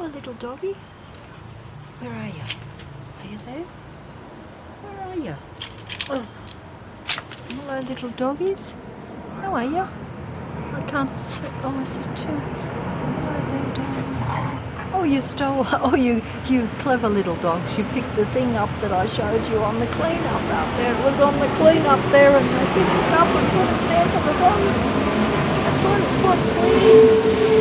Hello, little doggy. Where are you? Are you there? Where are you? Oh. Hello, little doggies. How are you? I can't see. Oh, is it too? Hello there, dogs. Oh, you stole. Oh, you clever little dogs. You picked the thing up that I showed you on the clean-up out there. It was on the clean-up there, and they picked it up and put it there for the doggies. That's right. It's quite clean.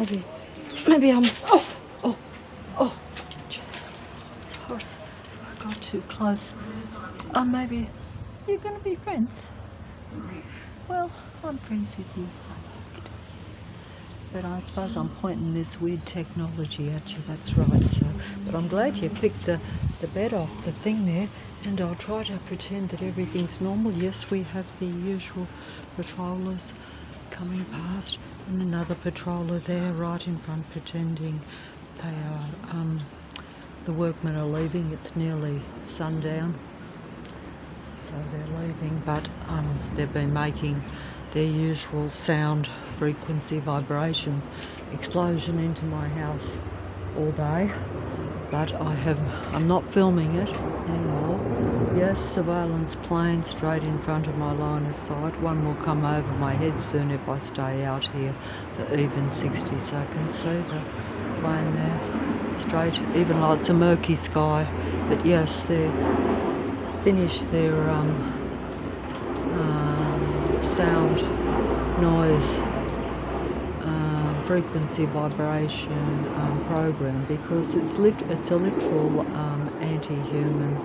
Okay. Maybe I'm. Oh. Sorry, I got too close. Maybe you're going to be friends. Well, I'm friends with you. But I suppose I'm pointing this weird technology at you, that's right, so. But I'm glad you picked the bed off the thing there, and I'll try to pretend that everything's normal. Yes, we have the usual patrollers coming past, and another patroller there right in front pretending they are, the workmen are leaving. It's nearly sundown, so they're leaving, but they've been making their usual sound frequency vibration explosion into my house all day, but I'm not filming it anymore. Yes, surveillance plane straight in front of my line of sight. One will come over my head soon if I stay out here for even 60 seconds. See the plane there, straight, even though it's a murky sky. But yes, they finished their sound, noise, frequency vibration program, because it's a literal anti-human,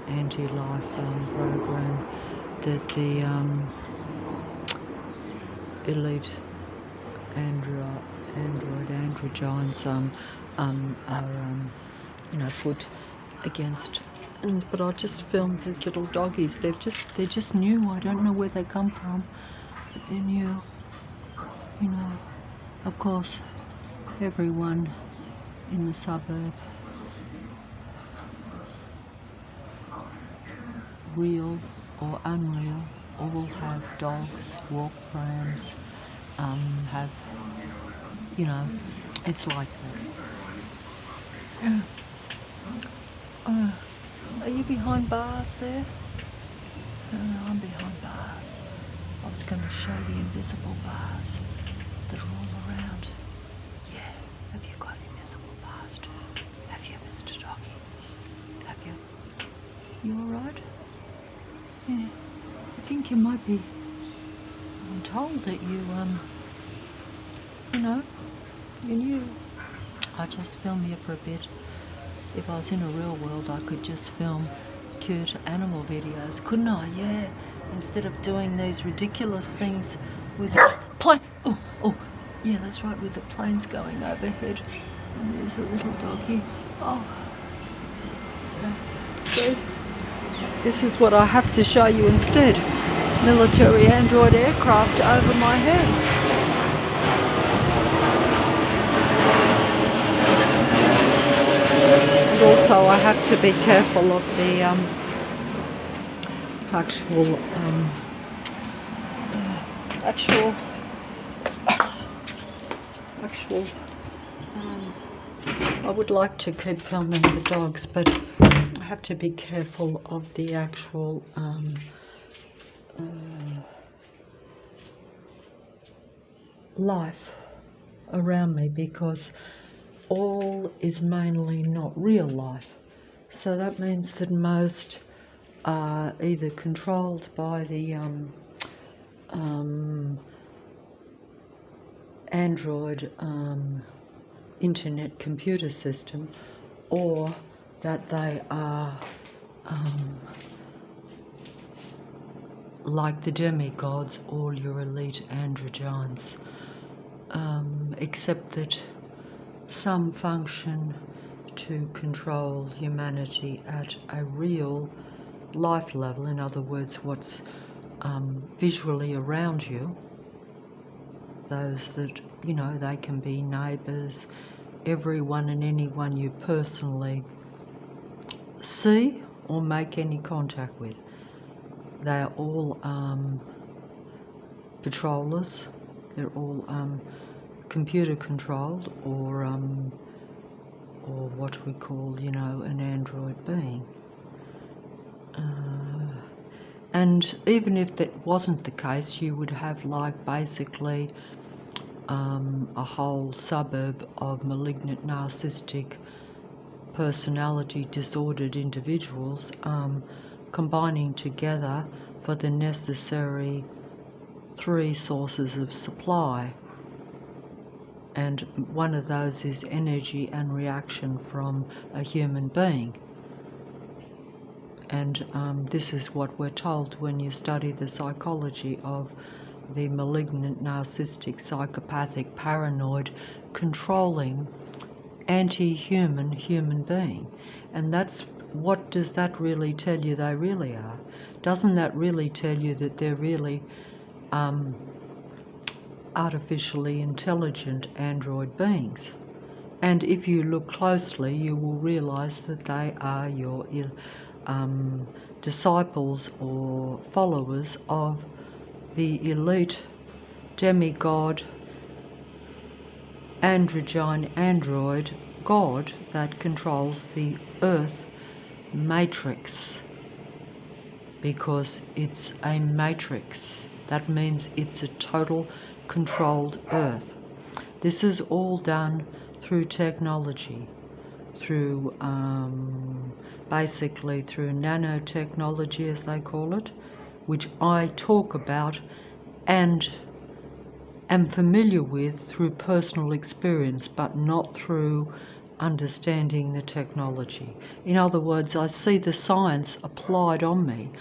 anti-life program that the elite android giants are put against. But I just filmed these little doggies. They're just new. I don't know where they come from, but they're new. You know, of course, everyone in the suburb, real or unreal, all have dogs, walk prams, have, it's like that. Are you behind bars there? No, I'm behind bars. I was going to show the invisible bars that are all around. Yeah, have you got invisible bars too? Have you, Mr. Doggy? Have you? You alright? Yeah, I think you might be. I'm told that you, you knew. I just film here for a bit. If I was in a real world, I could just film cute animal videos, couldn't I? Yeah, instead of doing these ridiculous things with the plane. Oh, yeah, that's right, with the planes going overhead. And there's a little doggy. Oh, so this is what I have to show you instead. Military android aircraft over my head. Also, I have to be careful of the I would like to keep filming the dogs, but I have to be careful of the actual life around me, because all is mainly not real life. So that means that most are either controlled by the Android internet computer system, or that they are like the demigods, all your elite androgiants, except that some function to control humanity at a real life level, in other words, what's visually around you, those that, you know, they can be neighbours, everyone and anyone you personally see or make any contact with. They are all patrollers, they're all computer controlled, or what we call, you know, an android being. And even if that wasn't the case, you would have like basically a whole suburb of malignant narcissistic personality disordered individuals combining together for the necessary 3 sources of supply. And one of those is energy and reaction from a human being. And this is what we're told when you study the psychology of the malignant, narcissistic, psychopathic, paranoid, controlling, anti-human human being. And that's, what does that really tell you they really are? Doesn't that really tell you that they're really artificially intelligent android beings? And if you look closely, you will realize that they are your disciples or followers of the elite demigod androgyne android god that controls the earth matrix, because it's a matrix. That means it's a total controlled earth. This is all done through technology, through basically through nanotechnology, as they call it, which I talk about and am familiar with through personal experience, but not through understanding the technology. In other words, I see the science applied on me.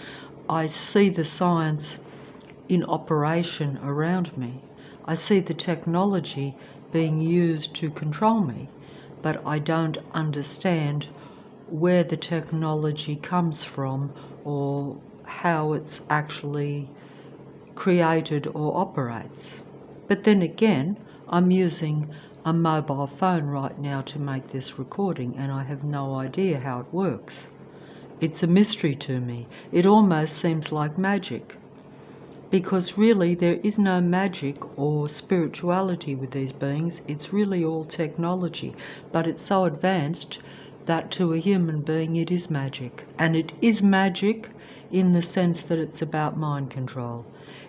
I see the science in operation around me. I see the technology being used to control me, but I don't understand where the technology comes from or how it's actually created or operates. But then again, I'm using a mobile phone right now to make this recording, and I have no idea how it works. It's a mystery to me. It almost seems like magic, because really there is no magic or spirituality with these beings. It's really all technology, but it's so advanced that to a human being it is magic. And it is magic in the sense that it's about mind control.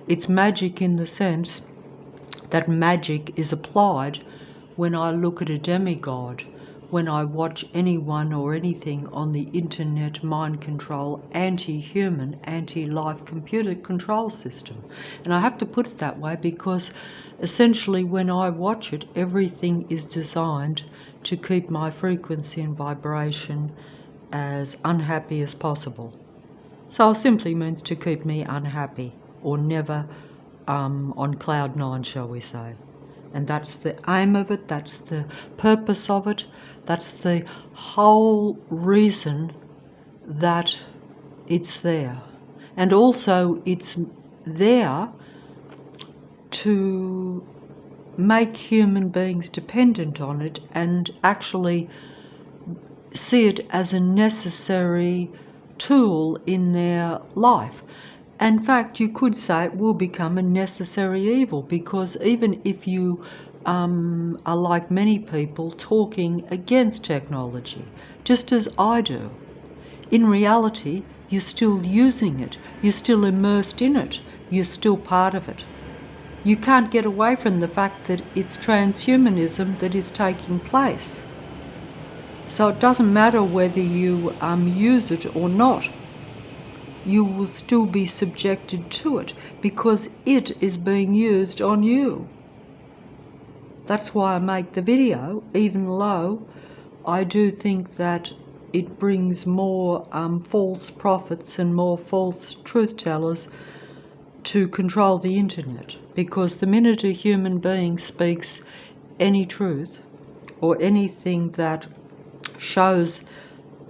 It's magic in the sense that magic is applied when I look at a demigod, when I watch anyone or anything on the internet mind control, anti-human, anti-life computer control system. And I have to put it that way because essentially when I watch it, everything is designed to keep my frequency and vibration as unhappy as possible. So it simply means to keep me unhappy, or never on cloud 9, shall we say. And that's the aim of it, that's the purpose of it, that's the whole reason that it's there. And also it's there to make human beings dependent on it and actually see it as a necessary tool in their life. In fact, you could say it will become a necessary evil, because even if you are like many people talking against technology, just as I do, in reality, you're still using it, you're still immersed in it, you're still part of it. You can't get away from the fact that it's transhumanism that is taking place. So it doesn't matter whether you use it or not. You will still be subjected to it because it is being used on you. That's why I make the video, even though I do think that it brings more false prophets and more false truth tellers to control the internet. Because the minute a human being speaks any truth or anything that shows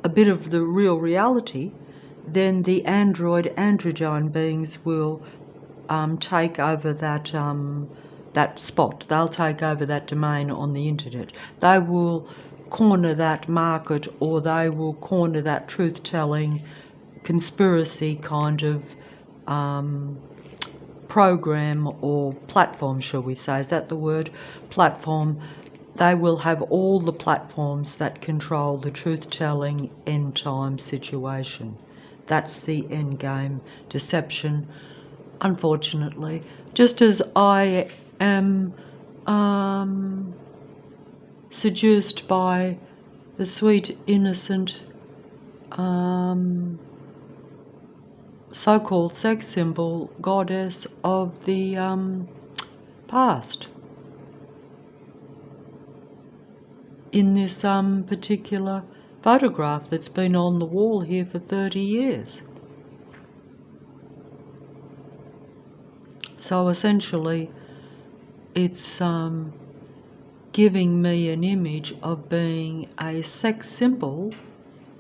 a bit of the real reality, then the androgyne beings will take over that spot. They'll take over that domain on the internet. They will corner that market, or they will corner that truth-telling conspiracy kind of program or platform, shall we say. Is that the word? Platform. They will have all the platforms that control the truth-telling end-time situation. That's the end game. Deception, unfortunately. Just as I am seduced by the sweet, innocent, so-called sex symbol goddess of the past in this particular photograph that's been on the wall here for 30 years. So essentially it's giving me an image of being a sex symbol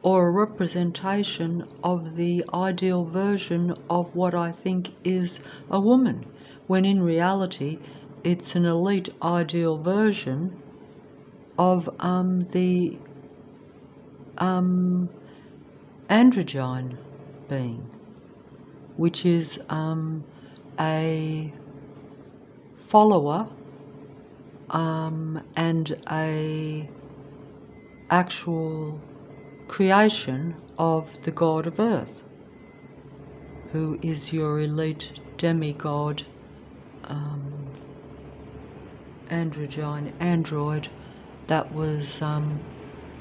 or a representation of the ideal version of what I think is a woman, when in reality it's an elite ideal version of the androgyne being, which is a follower and a actual creation of the god of earth, who is your elite demigod, androgyne android that was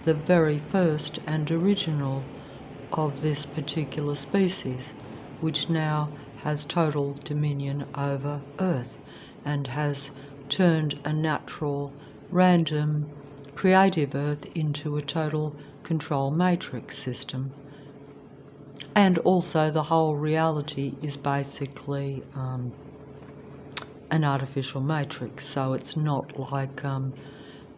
the very first and original of this particular species, which now has total dominion over earth and has turned a natural, random, creative earth into a total control matrix system. And also the whole reality is basically an artificial matrix, so it's not like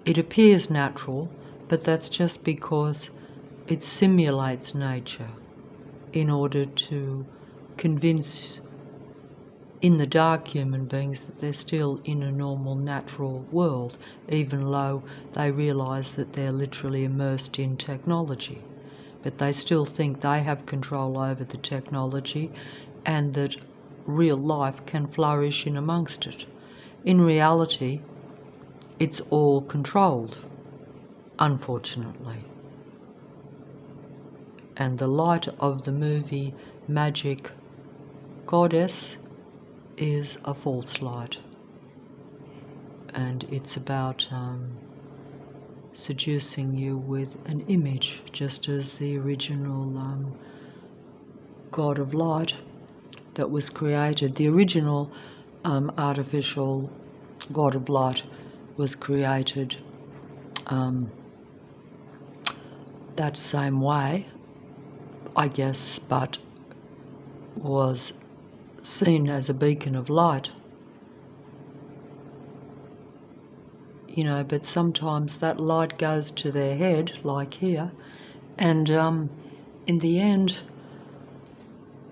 it appears natural, but that's just because it simulates nature in order to convince in the dark human beings that they're still in a normal natural world, even though they realise that they're literally immersed in technology. But they still think they have control over the technology and that real life can flourish in amongst it. In reality, it's all controlled, unfortunately. And the light of the movie Magic Goddess is a false light. And it's about seducing you with an image, just as the original God of Light that was created, the original artificial God of Light was created that same way, I guess, but was seen as a beacon of light. You know, but sometimes that light goes to their head, like here, and in the end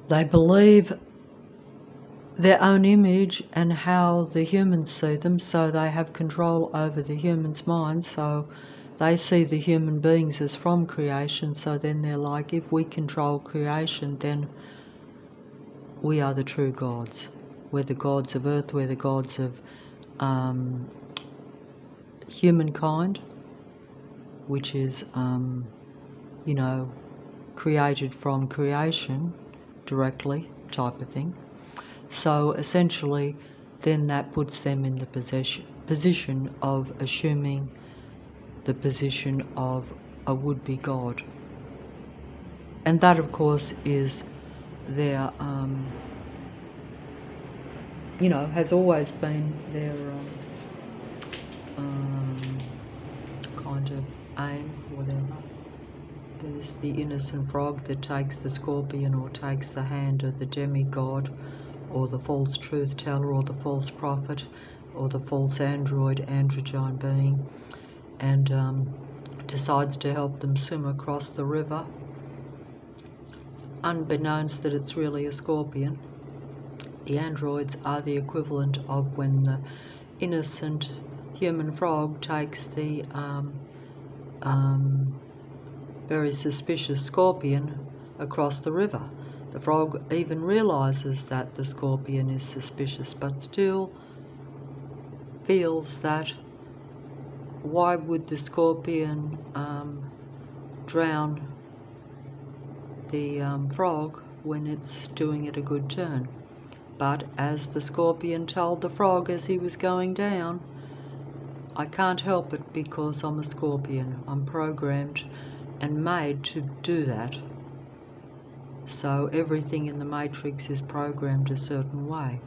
they believe their own image and how the humans see them, so they have control over the humans' minds, so they see the human beings as from creation, so then they're like, if we control creation, then we are the true gods. We're the gods of earth, we're the gods of humankind, which is, you know, created from creation directly type of thing. So essentially then that puts them in the position of assuming the position of a would-be god. And that of course is their, you know, has always been their kind of aim, whatever. There's the innocent frog that takes the scorpion or takes the hand of the demigod, or the false truth teller, or the false prophet, or the false androgyne being, and decides to help them swim across the river, unbeknownst that it's really a scorpion. The androids are the equivalent of when the innocent human frog takes the very suspicious scorpion across the river. The frog even realizes that the scorpion is suspicious, but still feels that why would the scorpion drown the frog when it's doing it a good turn. But as the scorpion told the frog as he was going down, I can't help it because I'm a scorpion. I'm programmed and made to do that. So everything in the matrix is programmed a certain way.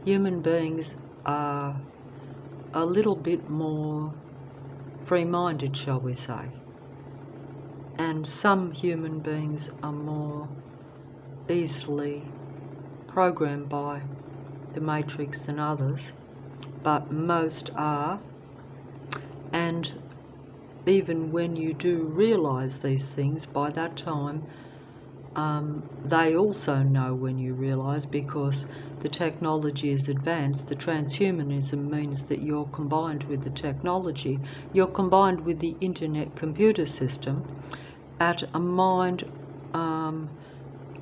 Human beings are a little bit more free-minded, shall we say. And some human beings are more easily programmed by the matrix than others, but most are. And even when you do realize these things, by that time they also know when you realize, because the technology is advanced. The transhumanism means that you're combined with the technology, you're combined with the internet computer system at a mind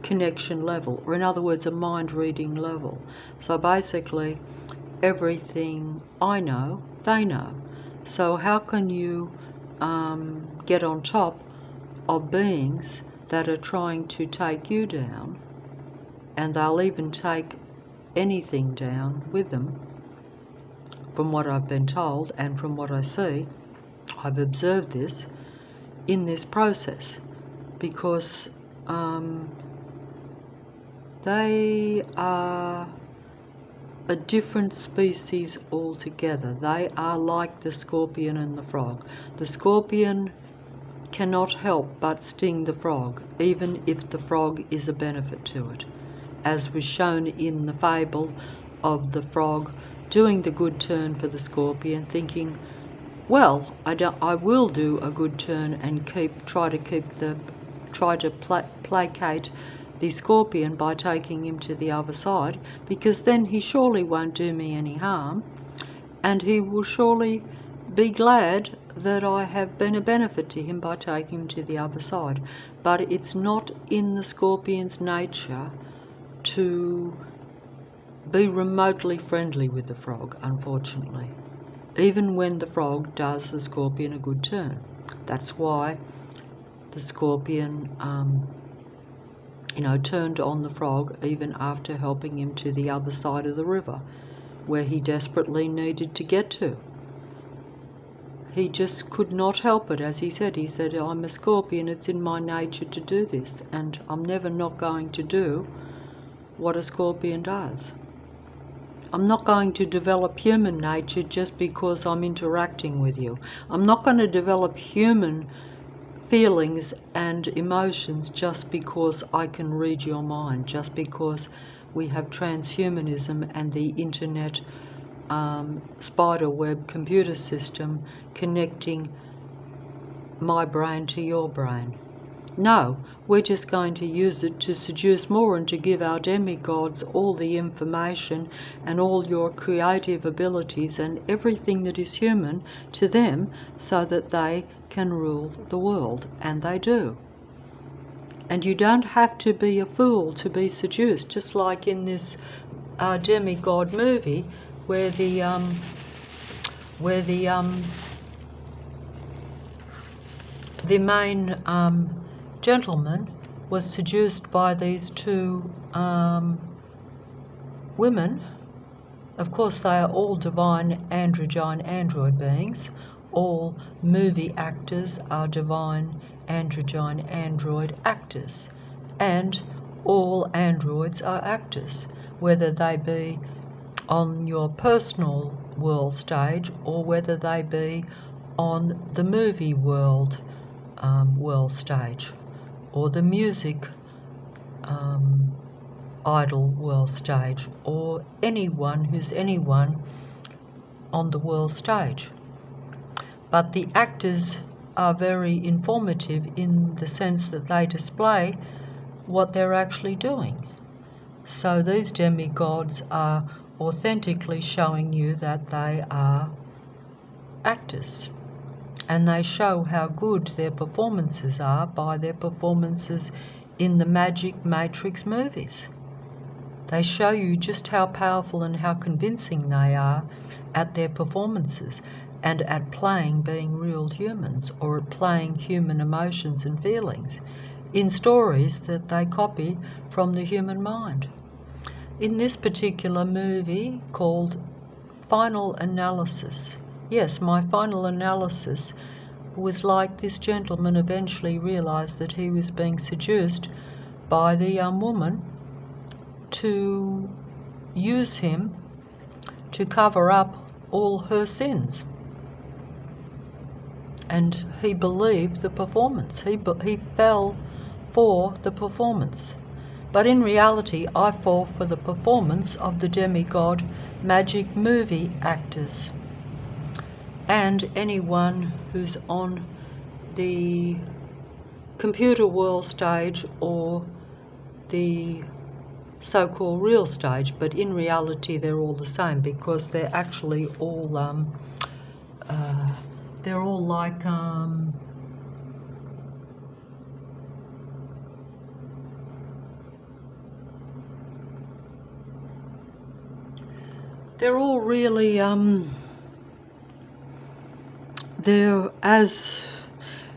connection level, or in other words, a mind reading level. So basically, everything I know, they know. So how can you get on top of beings that are trying to take you down, and they'll even take anything down with them? From what I've been told and from what I see, I've observed this in this process, because they are a different species altogether. They are like the scorpion and the frog. The scorpion cannot help but sting the frog, even if the frog is a benefit to it, as was shown in the fable of the frog doing the good turn for the scorpion, thinking, well, I will do a good turn and try to placate the scorpion by taking him to the other side, because then he surely won't do me any harm, and he will surely be glad that I have been a benefit to him by taking him to the other side. But it's not in the scorpion's nature to be remotely friendly with the frog, unfortunately, even when the frog does the scorpion a good turn. That's why the scorpion turned on the frog even after helping him to the other side of the river, where he desperately needed to get to. He just could not help it, as he said, I'm a scorpion, it's in my nature to do this, and I'm never not going to do what a scorpion does. I'm not going to develop human nature just because I'm interacting with you. I'm not going to develop human feelings and emotions just because I can read your mind, just because we have transhumanism and the internet spiderweb computer system connecting my brain to your brain. No, we're just going to use it to seduce more and to give our demigods all the information and all your creative abilities and everything that is human to them, so that they can rule the world, and they do. And you don't have to be a fool to be seduced, just like in this demigod movie where the main gentleman was seduced by these two women. Of course, they are all divine androgyne android beings. All movie actors are divine androgyne android actors, and all androids are actors, whether they be on your personal world stage or whether they be on the movie world stage, or the music idol world stage, or anyone who's anyone on the world stage. But the actors are very informative in the sense that they display what they're actually doing. So these demigods are authentically showing you that they are actors, and they show how good their performances are by their performances in the Magic Matrix movies. They show you just how powerful and how convincing they are at their performances and at playing being real humans, or at playing human emotions and feelings in stories that they copy from the human mind. In this particular movie called Final Analysis, yes, my final analysis was like this gentleman eventually realised that he was being seduced by the young woman to use him to cover up all her sins. And he believed the performance. He fell for the performance. But in reality, I fall for the performance of the demigod magic movie actors. And anyone who's on the computer world stage or the so-called real stage, but in reality they're all the same, because they're actually all they're all like they're all really they're as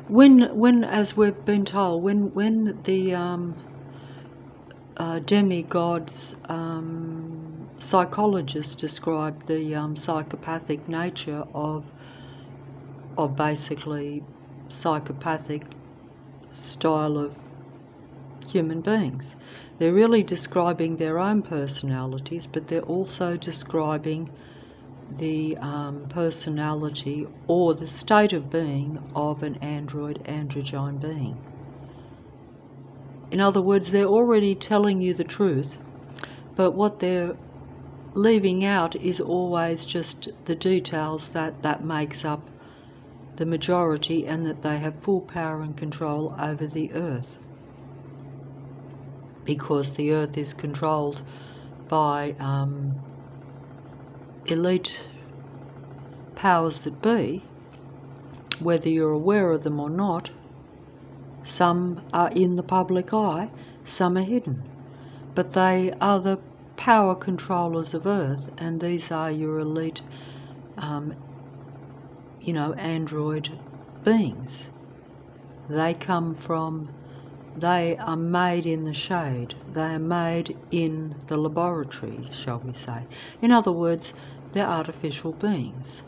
when as we've been told, when the demigods psychologists describe the psychopathic nature of basically psychopathic style of human beings. They're really describing their own personalities, but they're also describing the personality or the state of being of an androgyne being. In other words, they're already telling you the truth, but what they're leaving out is always just the details that makes up the majority, and that they have full power and control over the earth, because the earth is controlled by elite powers that be, whether you're aware of them or not. Some are in the public eye, some are hidden, but they are the power controllers of earth, and these are your elite android beings. They are made in the shade. They are made in the laboratory, shall we say. In other words, they're artificial beings.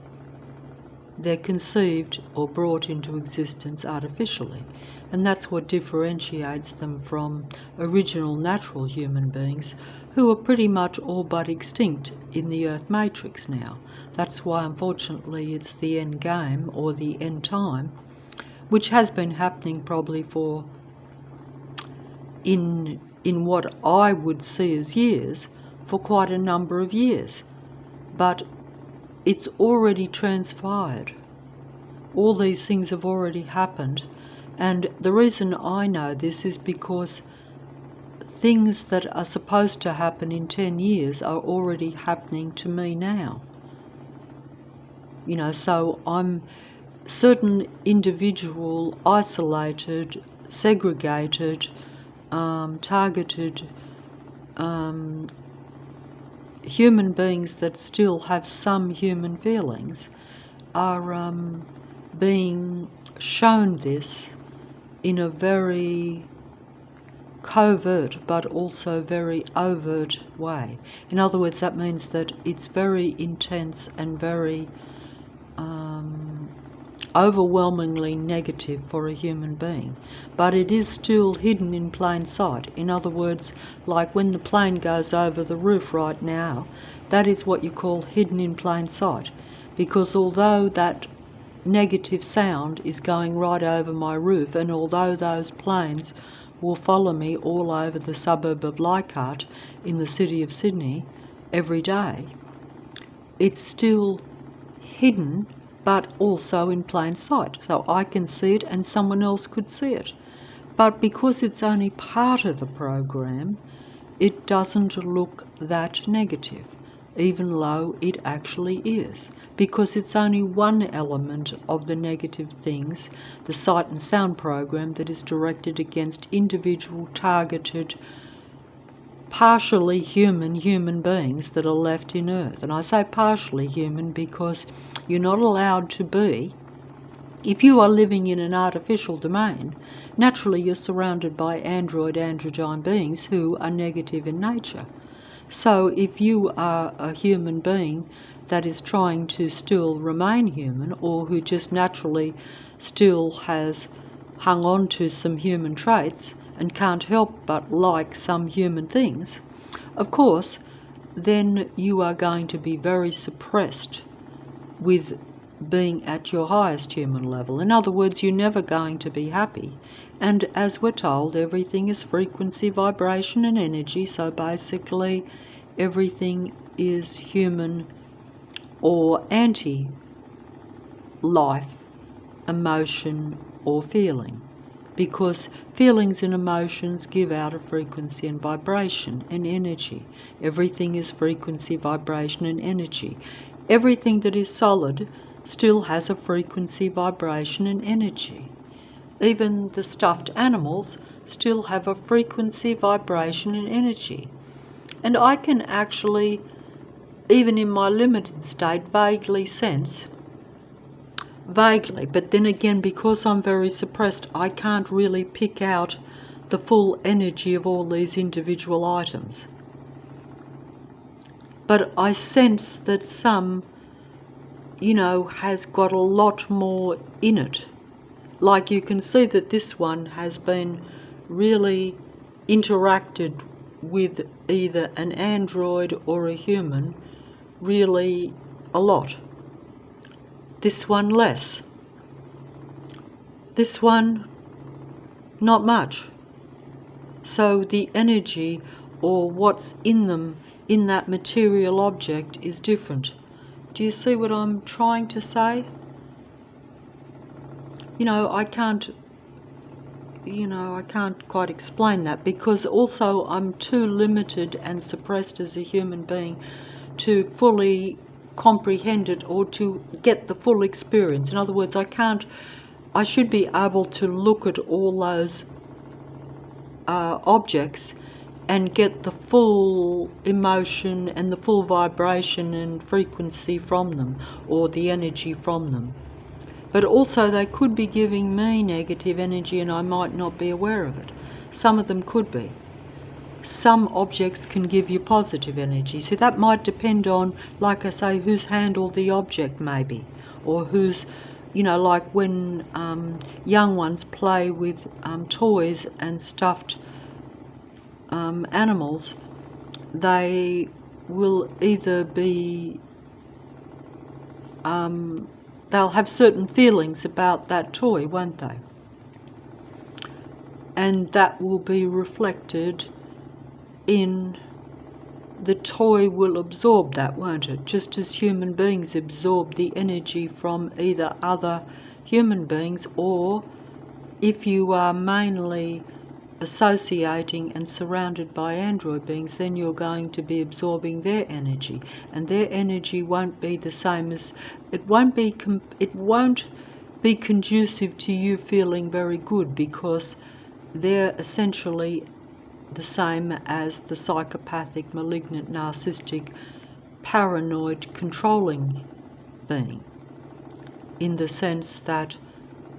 They're conceived or brought into existence artificially, and that's what differentiates them from original natural human beings, who are pretty much all but extinct in the Earth Matrix now. That's why, unfortunately, it's the end game, or the end time, which has been happening probably for, in what I would see as years, for quite a number of years. But it's already transpired. All these things have already happened, and the reason I know this is because things that are supposed to happen in 10 years are already happening to me now. So I'm certain individual, isolated, segregated, targeted human beings that still have some human feelings are being shown this in a very covert but also very overt way. In other words, that means that it's very intense and very overwhelmingly negative for a human being, but it is still hidden in plain sight. In other words, like when the plane goes over the roof right now, that is what you call hidden in plain sight, because although that negative sound is going right over my roof, and although those planes will follow me all over the suburb of Leichhardt in the city of Sydney every day, it's still hidden but also in plain sight. So I can see it and someone else could see it. But because it's only part of the program, it doesn't look that negative, even though it actually is, because it's only one element of the negative things, the sight and sound program, that is directed against individual, targeted, partially human beings that are left in Earth. And I say partially human because you're not allowed to be. If you are living in an artificial domain, naturally you're surrounded by androgyne beings who are negative in nature. So if you are a human being that is trying to still remain human, or who just naturally still has hung on to some human traits and can't help but like some human things, of course, then you are going to be very suppressed with being at your highest human level. In other words, you're never going to be happy. And as we're told, everything is frequency, vibration and energy, so basically everything is human or anti-life, emotion or feeling, because feelings and emotions give out a frequency and vibration and energy. Everything is frequency, vibration and energy. Everything that is solid still has a frequency, vibration and energy. Even the stuffed animals still have a frequency, vibration and energy. And I can actually, even in my limited state, vaguely sense, but then again, because I'm very suppressed, I can't really pick out the full energy of all these individual items. But I sense that some, has got a lot more in it. Like you can see that this one has been really interacted with either an android or a human really a lot. This one less. This one not much. So the energy or what's in them, in that material object, is different. Do you see what I'm trying to say? I can't quite explain that, because also I'm too limited and suppressed as a human being to fully comprehend it or to get the full experience. In other words, I should be able to look at all those objects and get the full emotion and the full vibration and frequency from them, or the energy from them. But also they could be giving me negative energy and I might not be aware of it. Some of them could be. Some objects can give you positive energy. So that might depend on, like I say, who's handled the object maybe, or who's, like when young ones play with toys and stuffed animals, they will either be, they'll have certain feelings about that toy, won't they? And that will be reflected in the toy, will absorb that, won't it? Just as human beings absorb the energy from either other human beings, or if you are mainly associating and surrounded by android beings, then you're going to be absorbing their energy, and their energy won't be the same as, it won't be conducive to you feeling very good, because they're essentially the same as the psychopathic, malignant, narcissistic, paranoid, controlling being, in the sense that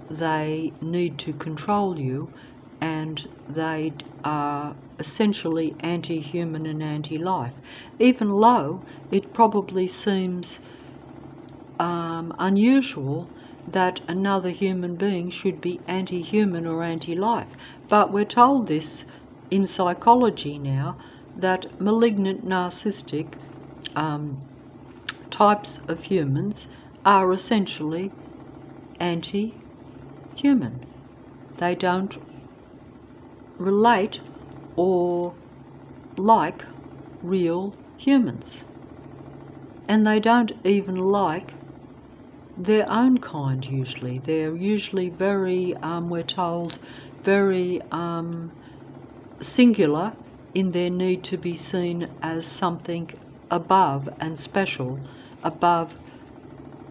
they need to control you, and they are essentially anti-human and anti-life. Even though it probably seems unusual that another human being should be anti-human or anti-life. But we're told this in psychology now, that malignant, narcissistic types of humans are essentially anti-human. They don't relate or like real humans, and they don't even like their own kind usually. They're usually very, we're told, very singular in their need to be seen as something above and special, above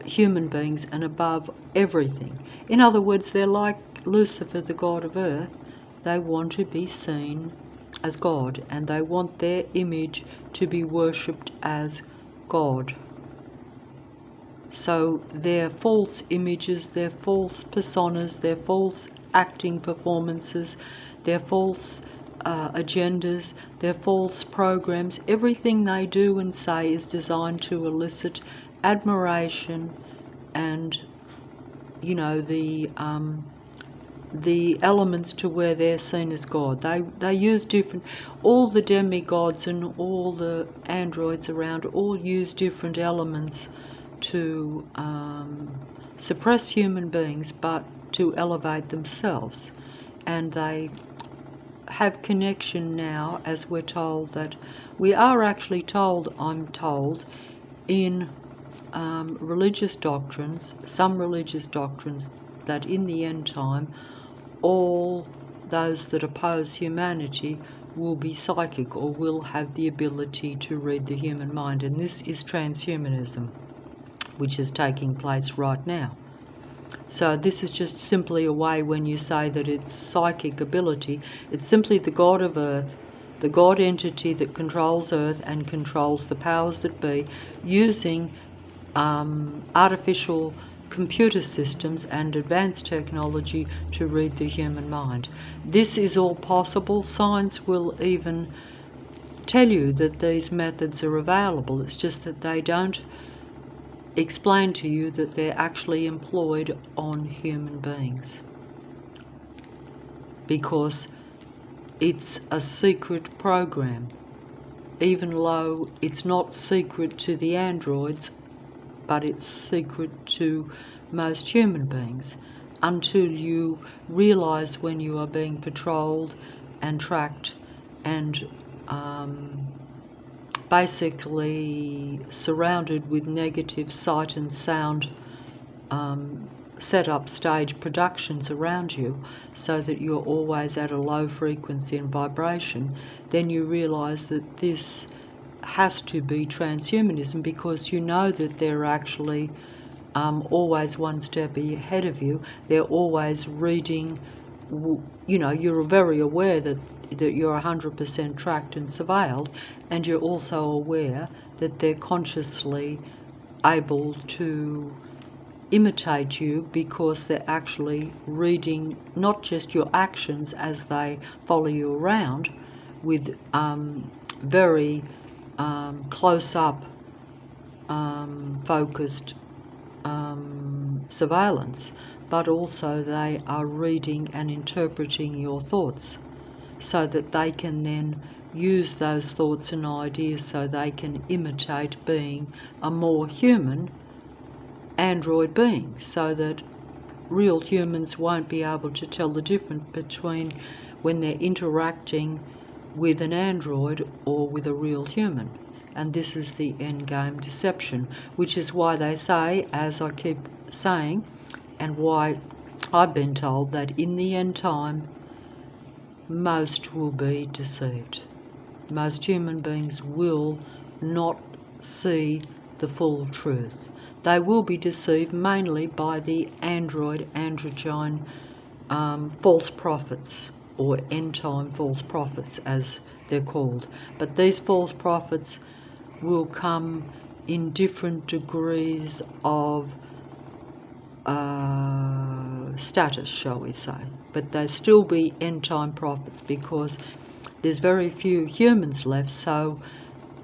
human beings and above everything. In other words, they're like Lucifer, the god of earth. They want to be seen as God, and they want their image to be worshipped as God. So their false images, their false personas, their false acting performances, their false agendas, their false programs, everything they do and say is designed to elicit admiration and, you know, the elements to where they're seen as God. They use different, all the demigods and all the androids around all use different elements to suppress human beings, but to elevate themselves. And they have connection now, as we're told, that we are actually told, I'm told, in religious doctrines, some religious doctrines, that in the end time, all those that oppose humanity will be psychic or will have the ability to read the human mind. And this is transhumanism, which is taking place right now. So this is just simply a way, when you say that it's psychic ability, it's simply the God of earth, the God entity that controls earth and controls the powers that be, using artificial computer systems and advanced technology to read the human mind. This is all possible. Science will even tell you that these methods are available. It's just that they don't explain to you that they're actually employed on human beings, because it's a secret program, even though it's not secret to the androids, but it's secret to most human beings, until you realize when you are being patrolled and tracked and basically surrounded with negative sight and sound set up stage productions around you, so that you're always at a low frequency and vibration. Then you realize that this has to be transhumanism, because you know that they're actually always one step ahead of you. They're always reading, you know, you're very aware that you're 100% tracked and surveilled, and you're also aware that they're consciously able to imitate you, because they're actually reading not just your actions as they follow you around with very close-up focused surveillance, but also they are reading and interpreting your thoughts, so that they can then use those thoughts and ideas so they can imitate being a more human android being, so that real humans won't be able to tell the difference between when they're interacting with an android or with a real human. And this is the end game deception, which is why they say, as I keep saying, and why I've been told, that in the end time most will be deceived. Most human beings will not see the full truth. They will be deceived mainly by the androgyne false prophets, or end-time false prophets as they're called. But these false prophets will come in different degrees of status, shall we say. But they still be end-time prophets, because there's very few humans left, so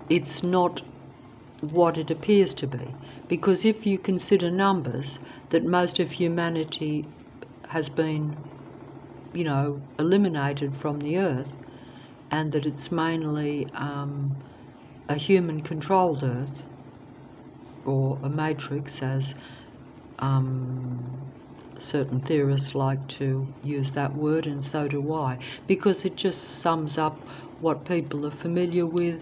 it's not what it appears to be. Because if you consider numbers, that most of humanity has been, you know, eliminated from the earth, and that it's mainly a human-controlled earth, or a matrix, as certain theorists like to use that word, and so do I, because it just sums up what people are familiar with,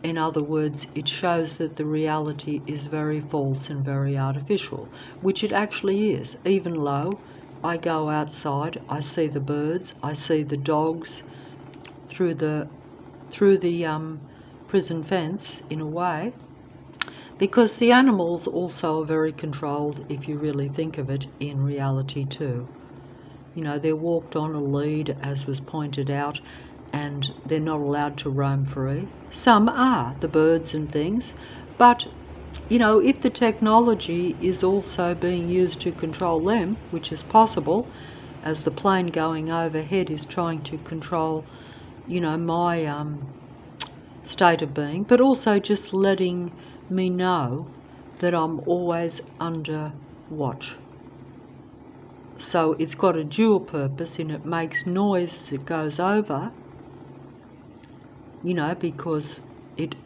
In other words, it shows that the reality is very false and very artificial, which it actually is. Even though I go outside, I see the birds, I see the dogs through the prison fence, in a way, because the animals also are very controlled, if you really think of it, in reality too. You know, they're walked on a lead, as was pointed out, and they're not allowed to roam free. Some are, the birds and things, but you know, if the technology is also being used to control them, which is possible, as the plane going overhead is trying to control, you know, my state of being, but also just letting me know that I'm always under watch. So it's got a dual purpose, and it makes noise as it goes over, you know, because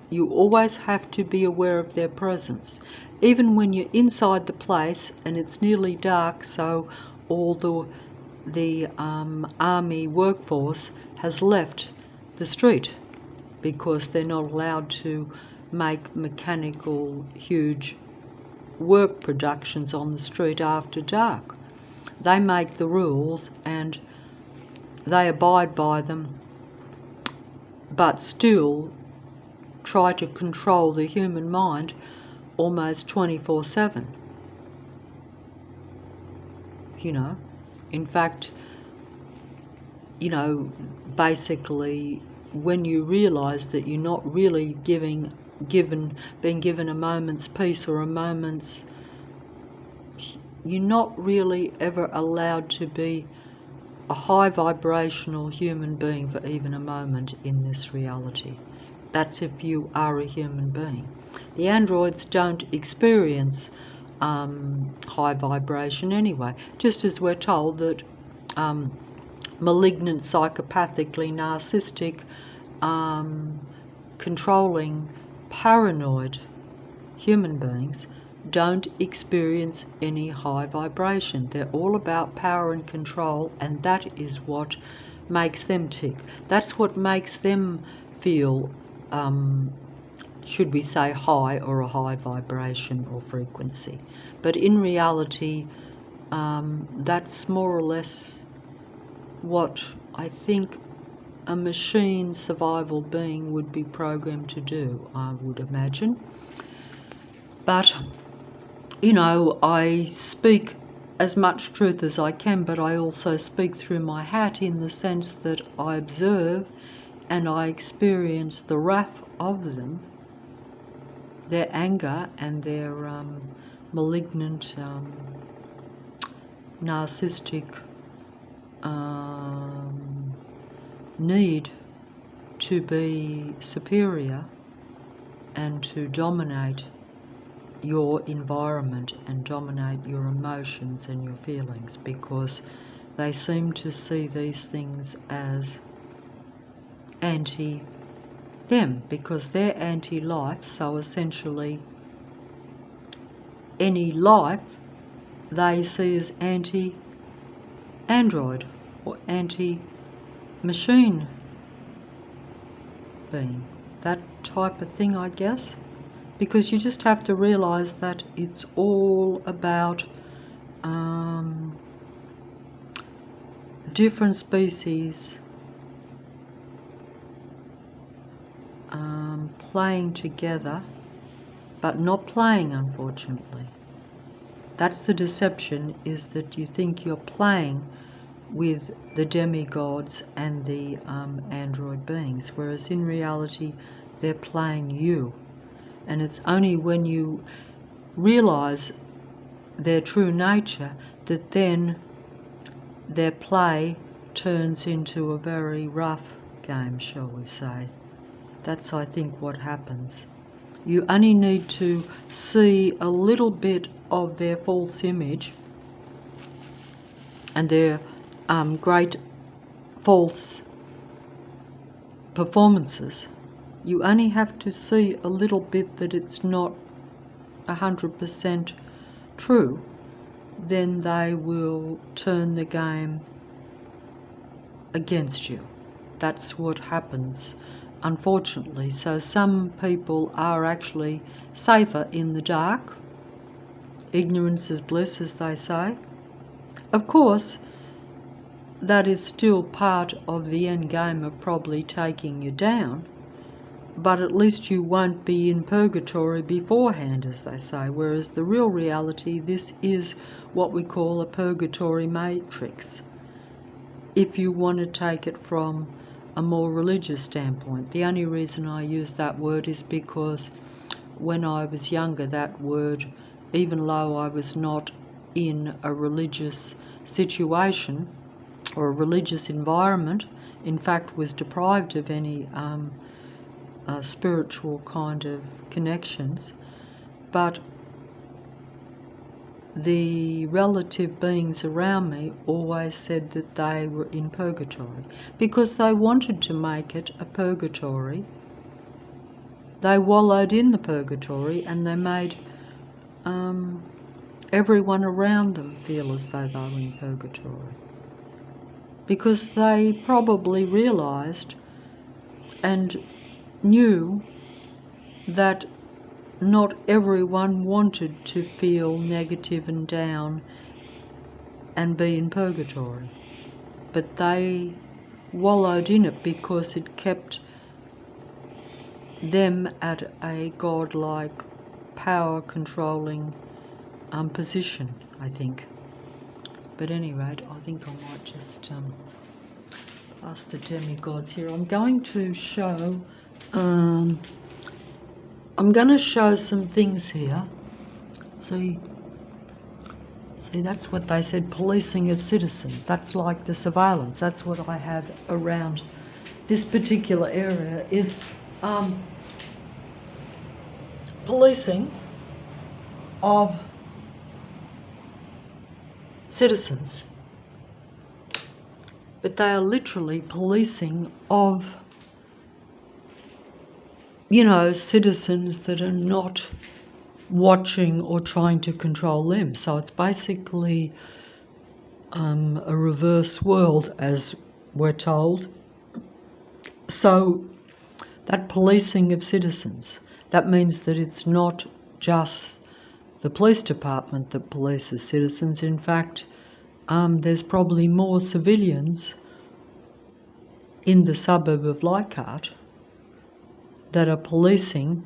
you always have to be aware of their presence. Even when you're inside the place and it's nearly dark, so all the army workforce has left the street because they're not allowed to make mechanical huge work productions on the street after dark. They make the rules and they abide by them, but still try to control the human mind almost 24/7. You know, in fact, you know, basically, when you realize that you're not really being given a moment's peace or a moment's, you're not really ever allowed to be a high vibrational human being for even a moment in this reality. That's if you are a human being. The androids don't experience high vibration anyway, just as we're told that malignant, psychopathically narcissistic, controlling, paranoid human beings don't experience any high vibration. They're all about power and control, and that is what makes them tick. That's what makes them feel, should we say, high, or a high vibration or frequency. But in reality, that's more or less what I think a machine survival being would be programmed to do, I would imagine. But you know, I speak as much truth as I can, but I also speak through my hat, in the sense that I observe and I experience the wrath of them, their anger and their malignant, narcissistic need to be superior and to dominate your environment and dominate your emotions and your feelings, because they seem to see these things as anti-them, because they're anti-life. So essentially any life they see as anti-android or anti-machine being, that type of thing, I guess. Because you just have to realize that it's all about different species playing together, but not playing, unfortunately. That's the deception, is that you think you're playing with the demigods and the android beings, whereas in reality they're playing you. And it's only when you realize their true nature that then their play turns into a very rough game, shall we say. That's, I think, what happens. You only need to see a little bit of their false image and their great false performances. You only have to see a little bit that it's not 100% true, then they will turn the game against you. That's what happens unfortunately. So some people are actually safer in the dark. Ignorance is bliss, as they say. Of course, that is still part of the end game of probably taking you down, but at least you won't be in purgatory beforehand, as they say, whereas the real reality, this is what we call a purgatory matrix, if you want to take it from a more religious standpoint. The only reason I use that word is because when I was younger, that word, even though I was not in a religious situation or a religious environment, in fact was deprived of any spiritual kind of connections, but the relative beings around me always said that they were in purgatory because they wanted to make it a purgatory. They wallowed in the purgatory and they made everyone around them feel as though they were in purgatory, because they probably realised and knew that not everyone wanted to feel negative and down and be in purgatory, but they wallowed in it because it kept them at a godlike, power-controlling position, I think. But at any rate, I think I might just pass the demigods here. I'm going to show some things here. See, that's what they said, policing of citizens. That's like the surveillance. That's what I have around this particular area, is policing of citizens. But they are literally policing of, citizens that are not watching or trying to control them. So it's basically a reverse world, as we're told. So that policing of citizens, that means that it's not just the police department that polices citizens. In fact, there's probably more civilians in the suburb of Leichhardt that are policing,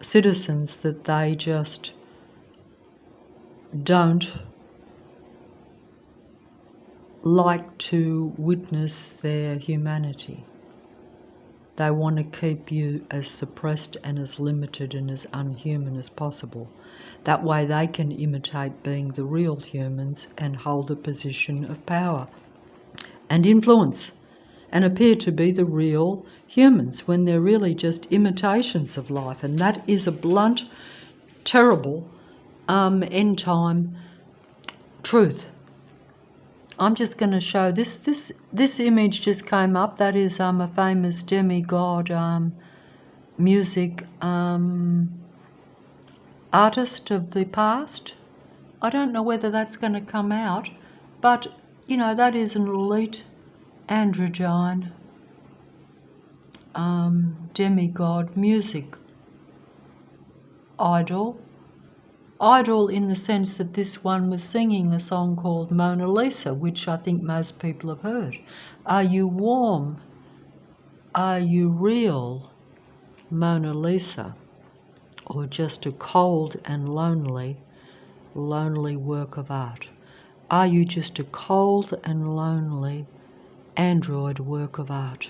citizens that they just don't like to witness their humanity. They want to keep you as suppressed and as limited and as unhuman as possible. That way they can imitate being the real humans and hold a position of power and influence and appear to be the real humans when they're really just imitations of life. And that is a blunt, terrible end time truth. I'm just going to show this image just came up. That is a famous demigod music artist of the past. I don't know whether that's going to come out, but that is an elite androgyne demigod music idol in the sense that this one was singing a song called Mona Lisa, which I think most people have heard. Are you warm? Are you real, Mona Lisa? Or just a cold and lonely work of art? Are you just a cold and lonely android work of art?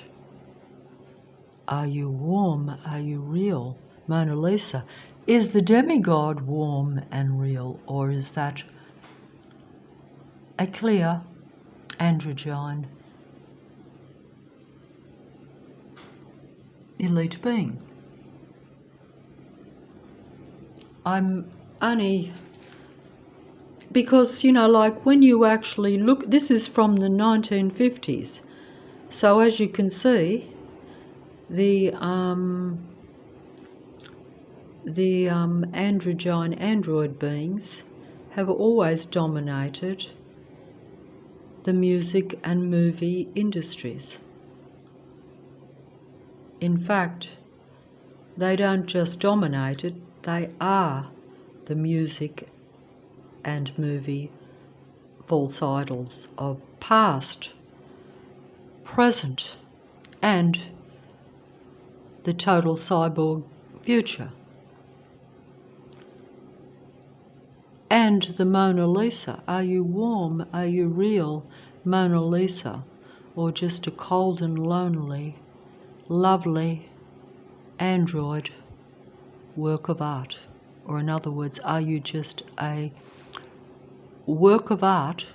Are you warm? Are you real, Mona Lisa? Is the demigod warm and real, or is that a clear androgyne elite being? I'm only, because like when you actually look, this is from the 1950s, so as you can see, the androgyne android beings have always dominated the music and movie industries. In fact, they don't just dominate it, they are the music and movie false idols of past, present, and the total cyborg future. And the Mona Lisa. Are you warm? Are you real Mona Lisa? Or just a cold and lonely, lovely android work of art? Or in other words, are you just a work of art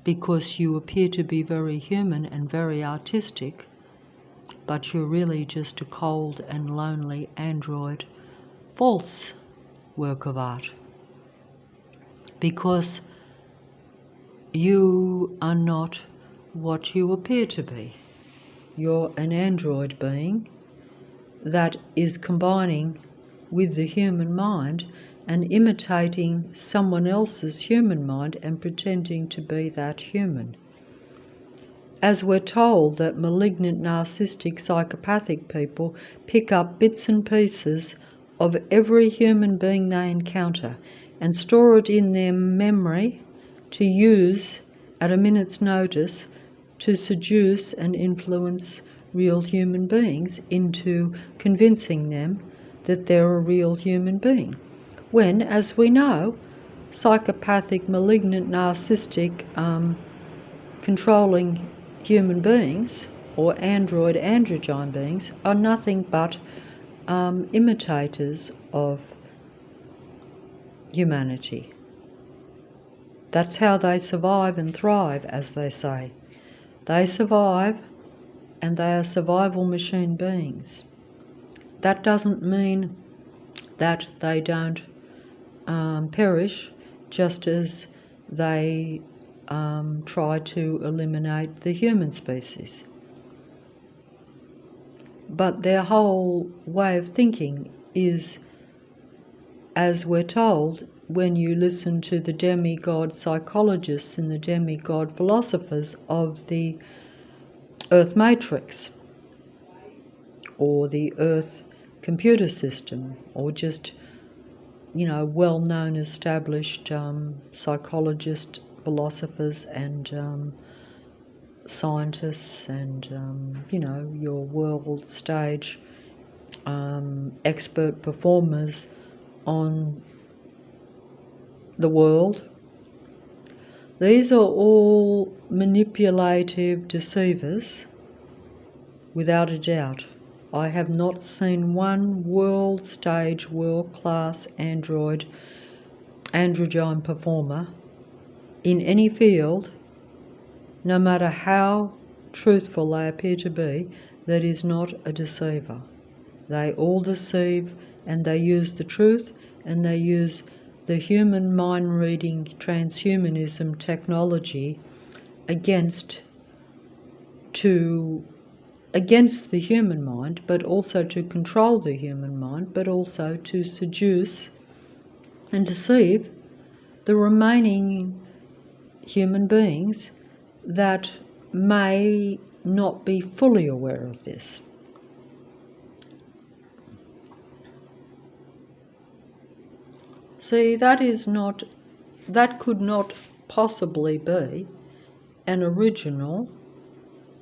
because you appear to be very human and very artistic, but you're really just a cold and lonely android false work of art? Because you are not what you appear to be. You're an android being that is combining with the human mind and imitating someone else's human mind and pretending to be that human. As we're told that malignant, narcissistic, psychopathic people pick up bits and pieces of every human being they encounter and store it in their memory to use at a minute's notice to seduce and influence real human beings into convincing them that they're a real human being. When, as we know, psychopathic, malignant, narcissistic, controlling human beings, or androgyne beings, are nothing but imitators of humanity. That's how they survive and thrive, as they say. They survive, and they are survival machine beings. That doesn't mean that they don't perish, just as they try to eliminate the human species. But their whole way of thinking is, as we're told, when you listen to the demigod psychologists and the demigod philosophers of the Earth Matrix, or the Earth computer system, or just, well-known established psychologists, philosophers and scientists and, your world stage expert performers on the world. These are all manipulative deceivers, without a doubt. I have not seen one world stage, world-class androgyne performer in any field, no matter how truthful they appear to be, that is not a deceiver. They all deceive, and they use the truth, and they use the human mind-reading transhumanism technology against the human mind, but also to control the human mind, but also to seduce and deceive the remaining human beings that may not be fully aware of this. See, that could not possibly be an original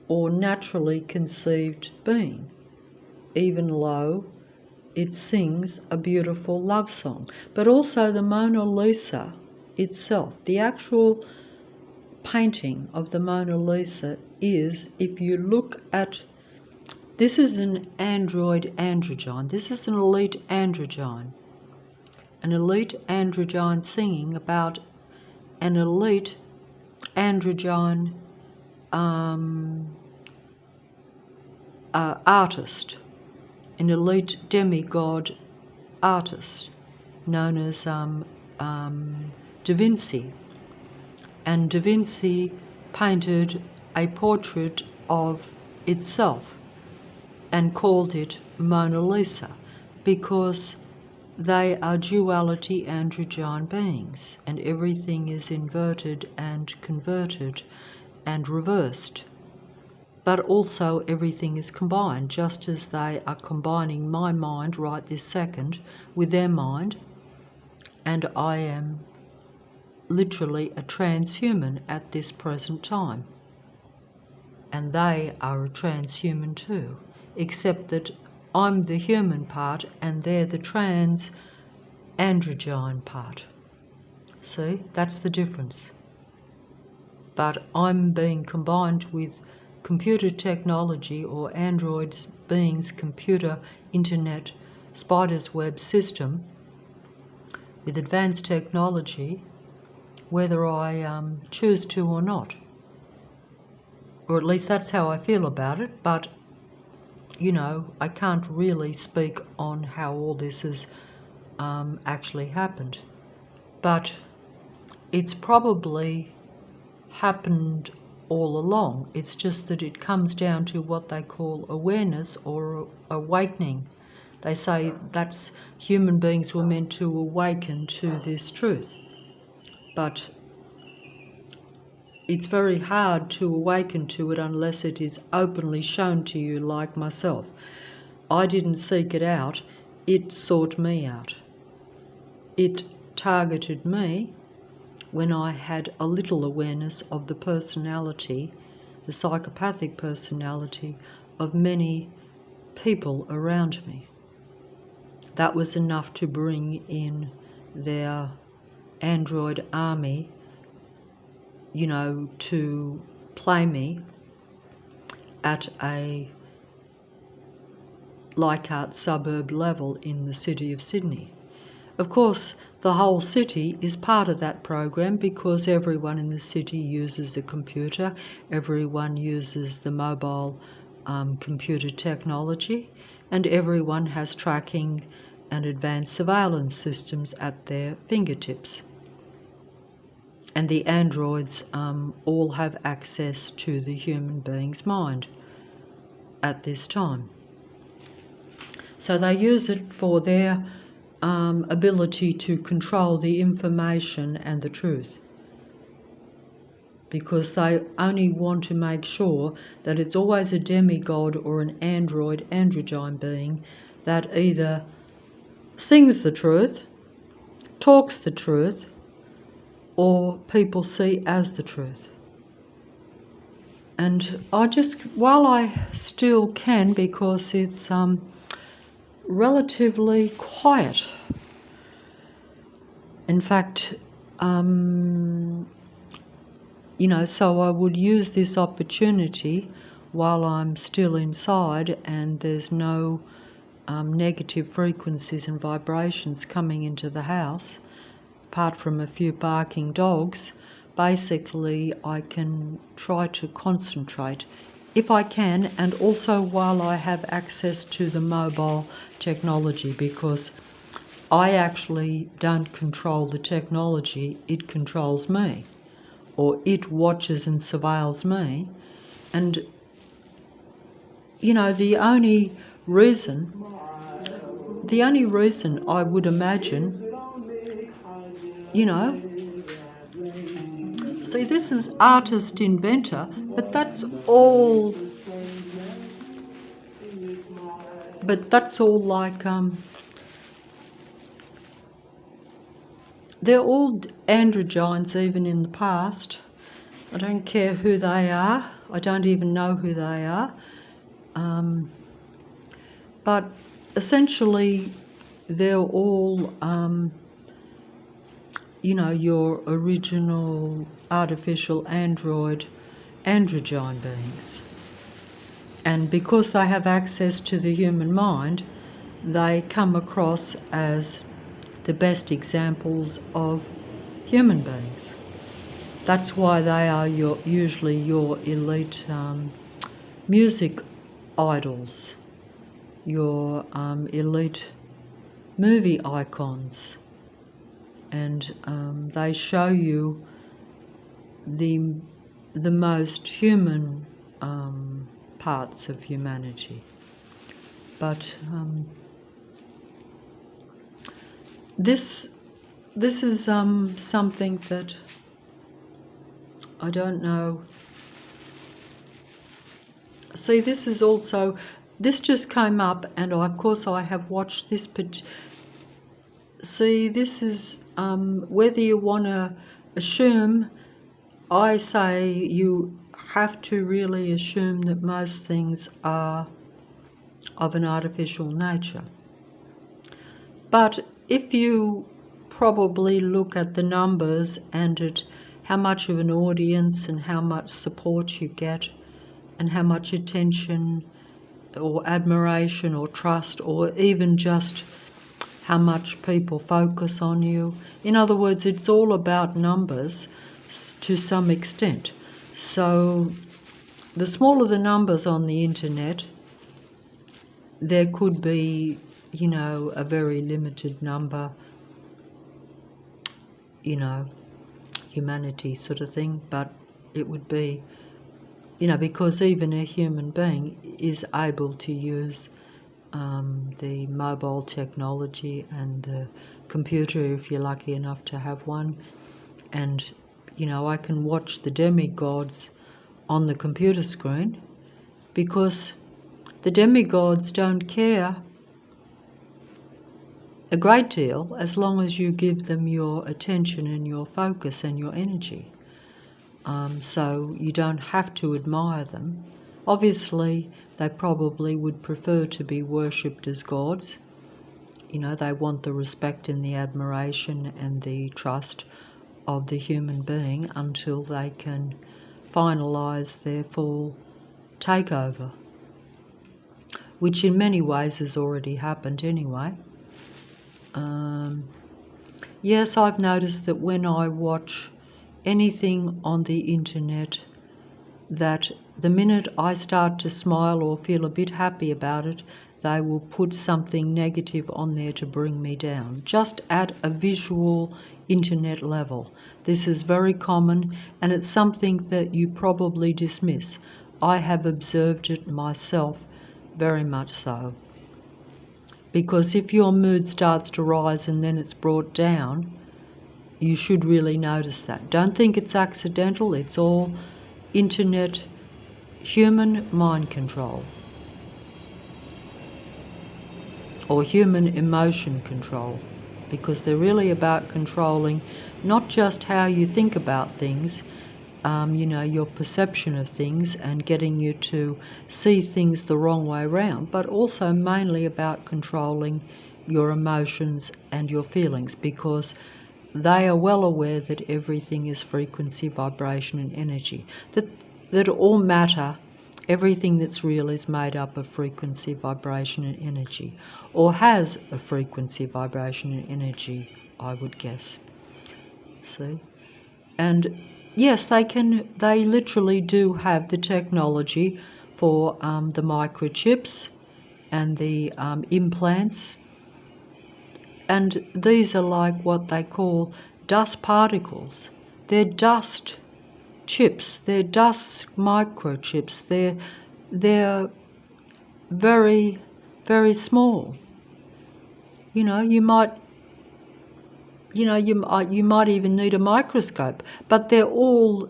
or naturally conceived being, even though it sings a beautiful love song. But also the Mona Lisa itself, the actual painting of the Mona Lisa is, if you look at, this is an androgyne, this is an elite androgyne singing about an elite androgyne artist, an elite demigod artist known as Da Vinci. And Da Vinci painted a portrait of itself and called it Mona Lisa, because they are duality androgyne beings, and everything is inverted and converted and reversed. But also everything is combined, just as they are combining my mind right this second with their mind, and I am literally a transhuman at this present time. And they are a transhuman too, except that I'm the human part and they're the trans androgyne part. See, that's the difference. But I'm being combined with computer technology, or androids beings computer internet spider's web system with advanced technology, whether I choose to or not. Or at least that's how I feel about it, but you know, I can't really speak on how all this has actually happened. But it's probably happened all along. It's just that it comes down to what they call awareness or awakening. They say that's human beings were meant to awaken to this truth. But it's very hard to awaken to it unless it is openly shown to you, like myself. I didn't seek it out, it sought me out. It targeted me when I had a little awareness of the personality, the psychopathic personality of many people around me. That was enough to bring in their android army, you know, to play me at a Leichhardt suburb level in the city of Sydney. Of course, the whole city is part of that program because everyone in the city uses a computer, everyone uses the mobile computer technology, and everyone has tracking and advanced surveillance systems at their fingertips. And the androids all have access to the human being's mind at this time. So they use it for their ability to control the information and the truth, because they only want to make sure that it's always a demigod or an android androgyne being that either sings the truth, talks the truth, or people see as the truth. And I just, while I still can, because it's relatively quiet. In fact, you know, so I would use this opportunity while I'm still inside and there's no negative frequencies and vibrations coming into the house, apart from a few barking dogs. Basically, I can try to concentrate if I can, and also while I have access to the mobile technology, because I actually don't control the technology, it controls me, or it watches and surveils me. And you know, the only reason I would imagine, you know, see, this is artist inventor, but that's all like they're all androgynes even in the past. I don't care who they are, I don't even know who they are, but essentially they're all you know, your original artificial android androgyne beings. And because they have access to the human mind, they come across as the best examples of human beings. That's why they are usually your elite music idols, your elite movie icons, and they show you the most human parts of humanity. But this is something that I don't know. See, this is also, this just came up, and of course I have watched this. See, this is whether you want to assume. I say you have to really assume that most things are of an artificial nature. But if you probably look at the numbers and at how much of an audience and how much support you get and how much attention or admiration or trust, or even just how much people focus on you. In other words, it's all about numbers to some extent. So the smaller the numbers on the internet, there could be, you know, a very limited number, you know, humanity sort of thing, but it would be, you know, because even a human being is able to use the mobile technology and the computer, if you're lucky enough to have one. And, you know, I can watch the demigods on the computer screen because the demigods don't care a great deal as long as you give them your attention and your focus and your energy. So you don't have to admire them. Obviously, they probably would prefer to be worshipped as gods. You know, they want the respect and the admiration and the trust of the human being until they can finalise their full takeover, which in many ways has already happened anyway. Yes, I've noticed that when I watch anything on the internet, that the minute I start to smile or feel a bit happy about it, they will put something negative on there to bring me down, just at a visual internet level. This is very common, and it's something that you probably dismiss. I have observed it myself, very much so. Because if your mood starts to rise and then it's brought down, you should really notice that. Don't think it's accidental, it's all internet human mind control or human emotion control, because they're really about controlling not just how you think about things, you know, your perception of things and getting you to see things the wrong way around, but also mainly about controlling your emotions and your feelings, because they are well aware that everything is frequency, vibration and energy, that all matter, everything that's real is made up of frequency, vibration and energy, or has a frequency, vibration and energy, I would guess. See? And yes, they literally do have the technology for the microchips and the implants, and these are like what they call dust particles. They're dust chips, they're dust microchips, they're very, very small. You know, you might even need a microscope, but they're all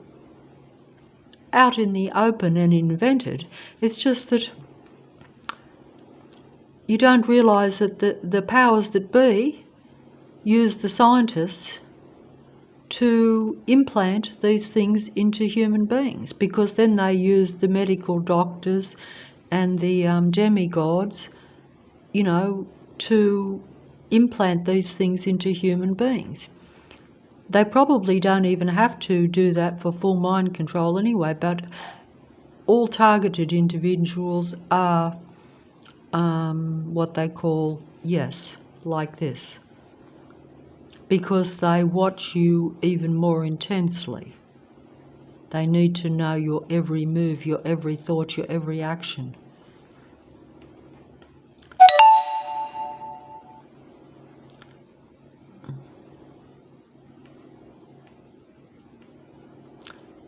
out in the open and invented. It's just that you don't realise that the powers that be use the scientists to implant these things into human beings, because then they use the medical doctors and the demigods, you know, to implant these things into human beings. They probably don't even have to do that for full mind control anyway, but all targeted individuals are what they call, yes, like this, because they watch you even more intensely. They need to know your every move, your every thought, your every action.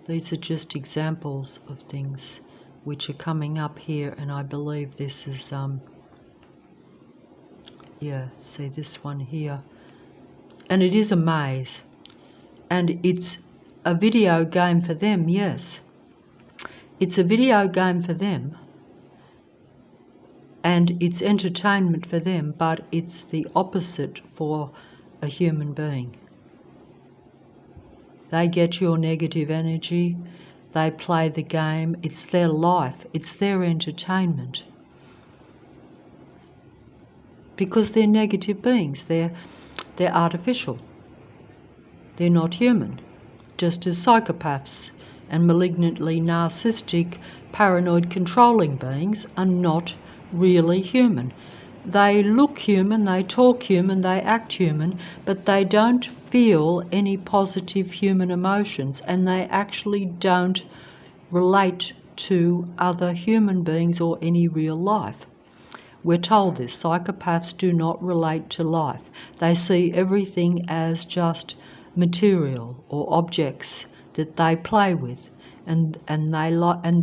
These are just examples of things which are coming up here, and I believe this is, yeah, see this one here. And it is a maze. And it's a video game for them, yes. It's a video game for them. And it's entertainment for them, but it's the opposite for a human being. They get your negative energy, they play the game, it's their life, it's their entertainment. Because they're negative beings, they're artificial. They're not human, just as psychopaths and malignantly narcissistic, paranoid controlling beings are not really human. They look human, they talk human, they act human, but they don't feel any positive human emotions, and they actually don't relate to other human beings or any real life. We're told this. Psychopaths do not relate to life. They see everything as just material or objects that they play with. And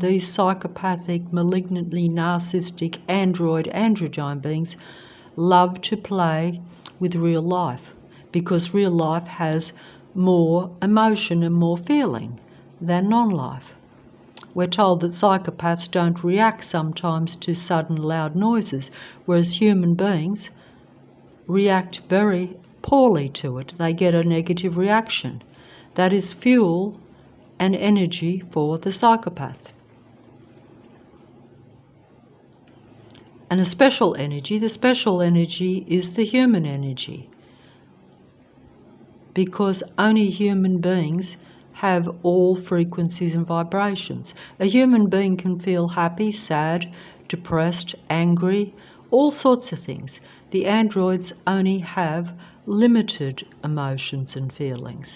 these psychopathic, malignantly narcissistic androgyne beings love to play with real life, because real life has more emotion and more feeling than non-life. We're told that psychopaths don't react sometimes to sudden loud noises, whereas human beings react very poorly to it. They get a negative reaction. That is fuel and energy for the psychopath. And a special energy, the special energy is the human energy, because only human beings have all frequencies and vibrations. A human being can feel happy, sad, depressed, angry, all sorts of things. The androids only have limited emotions and feelings.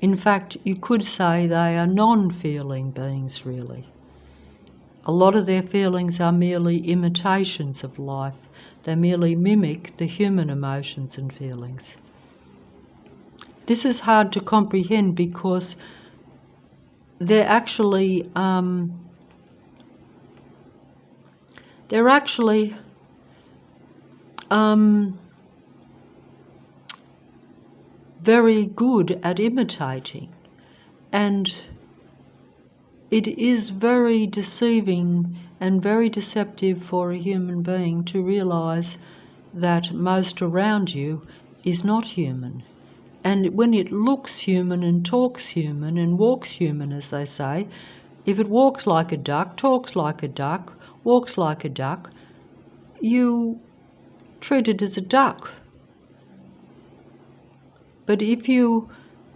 In fact, you could say they are non-feeling beings, really. A lot of their feelings are merely imitations of life. They merely mimic the human emotions and feelings. This is hard to comprehend because they're actually very good at imitating, and it is very deceiving and very deceptive for a human being to realize that most around you is not human. And when it looks human and talks human and walks human, as they say, if it walks like a duck, talks like a duck, walks like a duck, you treat it as a duck. But if you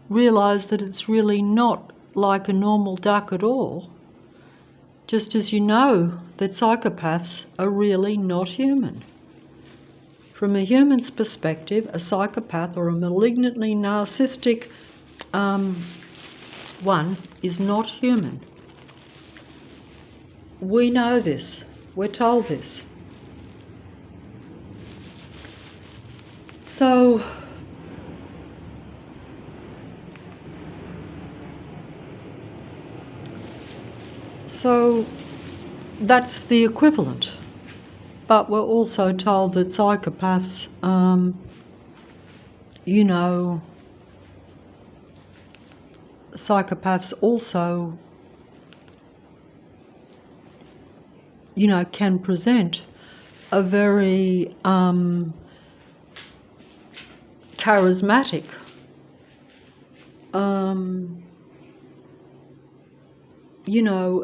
realize that it's really not like a normal duck at all, just as you know that psychopaths are really not human. From a human's perspective, a psychopath or a malignantly narcissistic one is not human. We know this. We're told this. So that's the equivalent. But we're also told that psychopaths, psychopaths also, can present a very charismatic,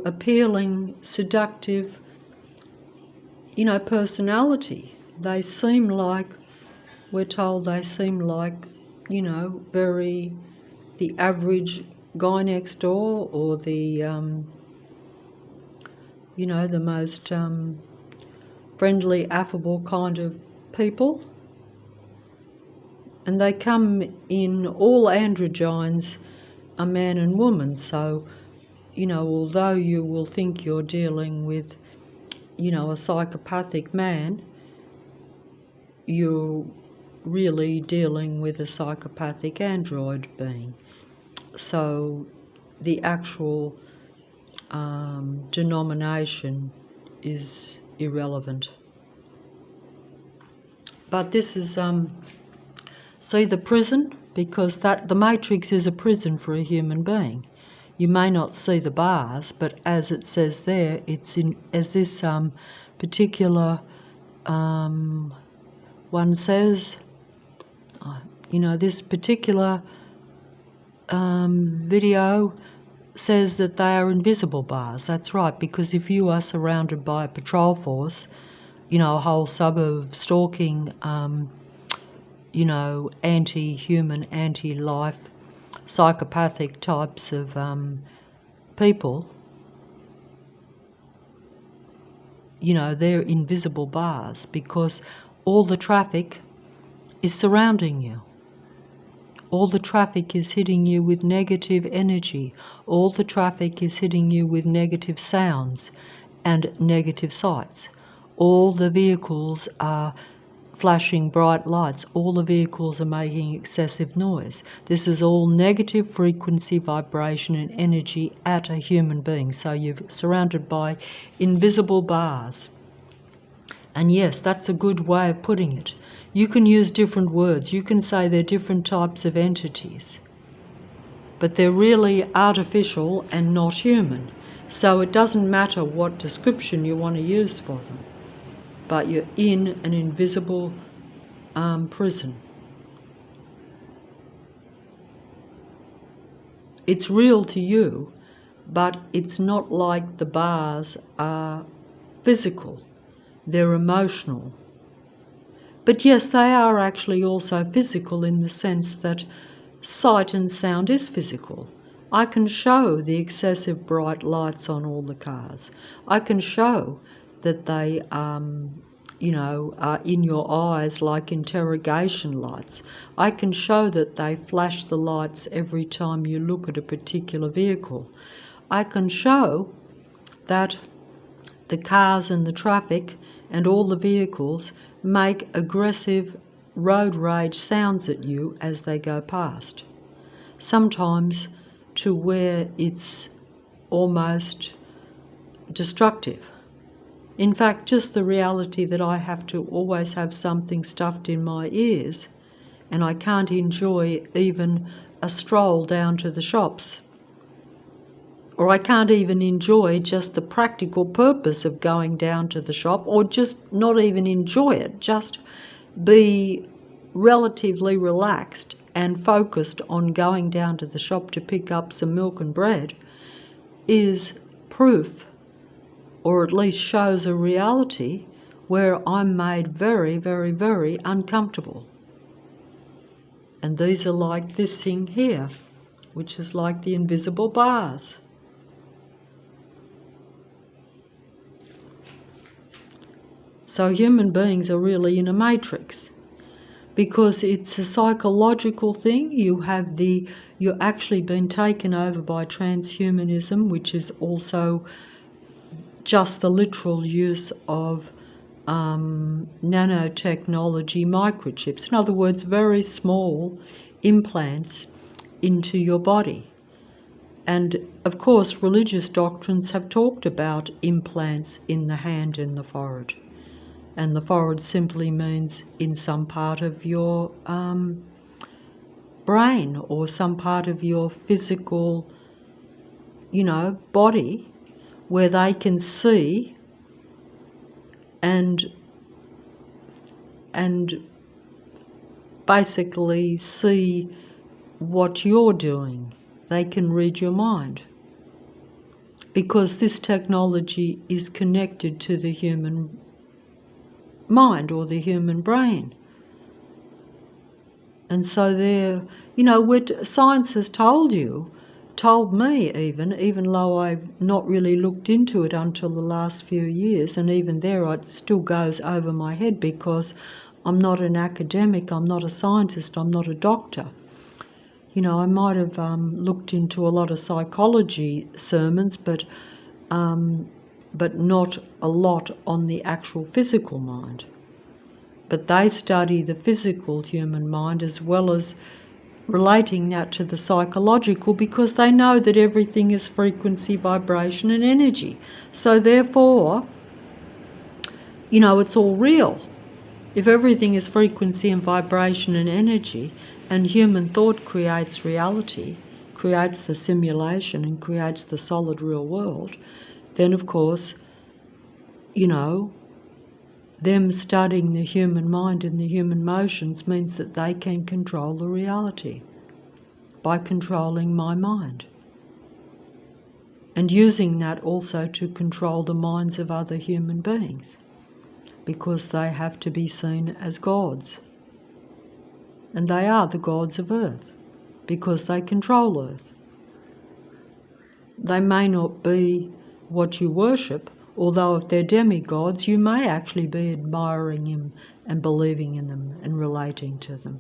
appealing, seductive, personality. They seem like, we're told they seem like, very the average guy next door, or the, the most friendly, affable kind of people. And they come in, all androgynes are man and woman, so, although you will think you're dealing with, a psychopathic man, you're really dealing with a psychopathic android being. So the actual denomination is irrelevant. But this is See the prison? Because the matrix is a prison for a human being. You may not see the bars, but as it says there, it's as this particular one says, this particular video says that they are invisible bars. That's right, because if you are surrounded by a patrol force, a whole suburb stalking, anti-human, anti-life, psychopathic types of people, they're invisible bars because all the traffic is surrounding you. All the traffic is hitting you with negative energy. All the traffic is hitting you with negative sounds and negative sights. All the vehicles are flashing bright lights. All the vehicles are making excessive noise. This is all negative frequency, vibration and energy at a human being. So you're surrounded by invisible bars. And yes, that's a good way of putting it. You can use different words. You can say they're different types of entities. But they're really artificial and not human. So it doesn't matter what description you want to use for them. But you're in an invisible prison. It's real to you, but it's not like the bars are physical. They're emotional. But yes, they are actually also physical in the sense that sight and sound is physical. I can show the excessive bright lights on all the cars. I can show that they, are in your eyes like interrogation lights. I can show that they flash the lights every time you look at a particular vehicle. I can show that the cars and the traffic and all the vehicles make aggressive road rage sounds at you as they go past. Sometimes to where it's almost destructive. In fact, just the reality that I have to always have something stuffed in my ears and I can't enjoy even a stroll down to the shops. Or I can't even enjoy just the practical purpose of going down to the shop, or just not even enjoy it, just be relatively relaxed and focused on going down to the shop to pick up some milk and bread, is proof, or at least shows a reality where I'm made very, very, very uncomfortable. And these are like this thing here, which is like the invisible bars. So human beings are really in a matrix because it's a psychological thing. You're actually been taken over by transhumanism, which is also just the literal use of nanotechnology microchips. In other words, very small implants into your body. And of course, religious doctrines have talked about implants in the hand and the forehead. And the forehead simply means in some part of your brain or some part of your physical, body, where they can see and basically see what you're doing. They can read your mind. Because this technology is connected to the human mind or the human brain. And so what science has told me even though I've not really looked into it until the last few years, and even there it still goes over my head because I'm not an academic, I'm not a scientist, I'm not a doctor. I might have looked into a lot of psychology sermons, but not a lot on the actual physical mind. But they study the physical human mind as well as relating that to the psychological, because they know that everything is frequency, vibration and energy. So therefore, it's all real. If everything is frequency and vibration and energy, and human thought creates reality, creates the simulation and creates the solid real world, then of course, them studying the human mind and the human motions means that they can control the reality by controlling my mind. And using that also to control the minds of other human beings, because they have to be seen as gods. And they are the gods of Earth, because they control Earth. They may not be what you worship, although if they're demigods, you may actually be admiring them and believing in them and relating to them.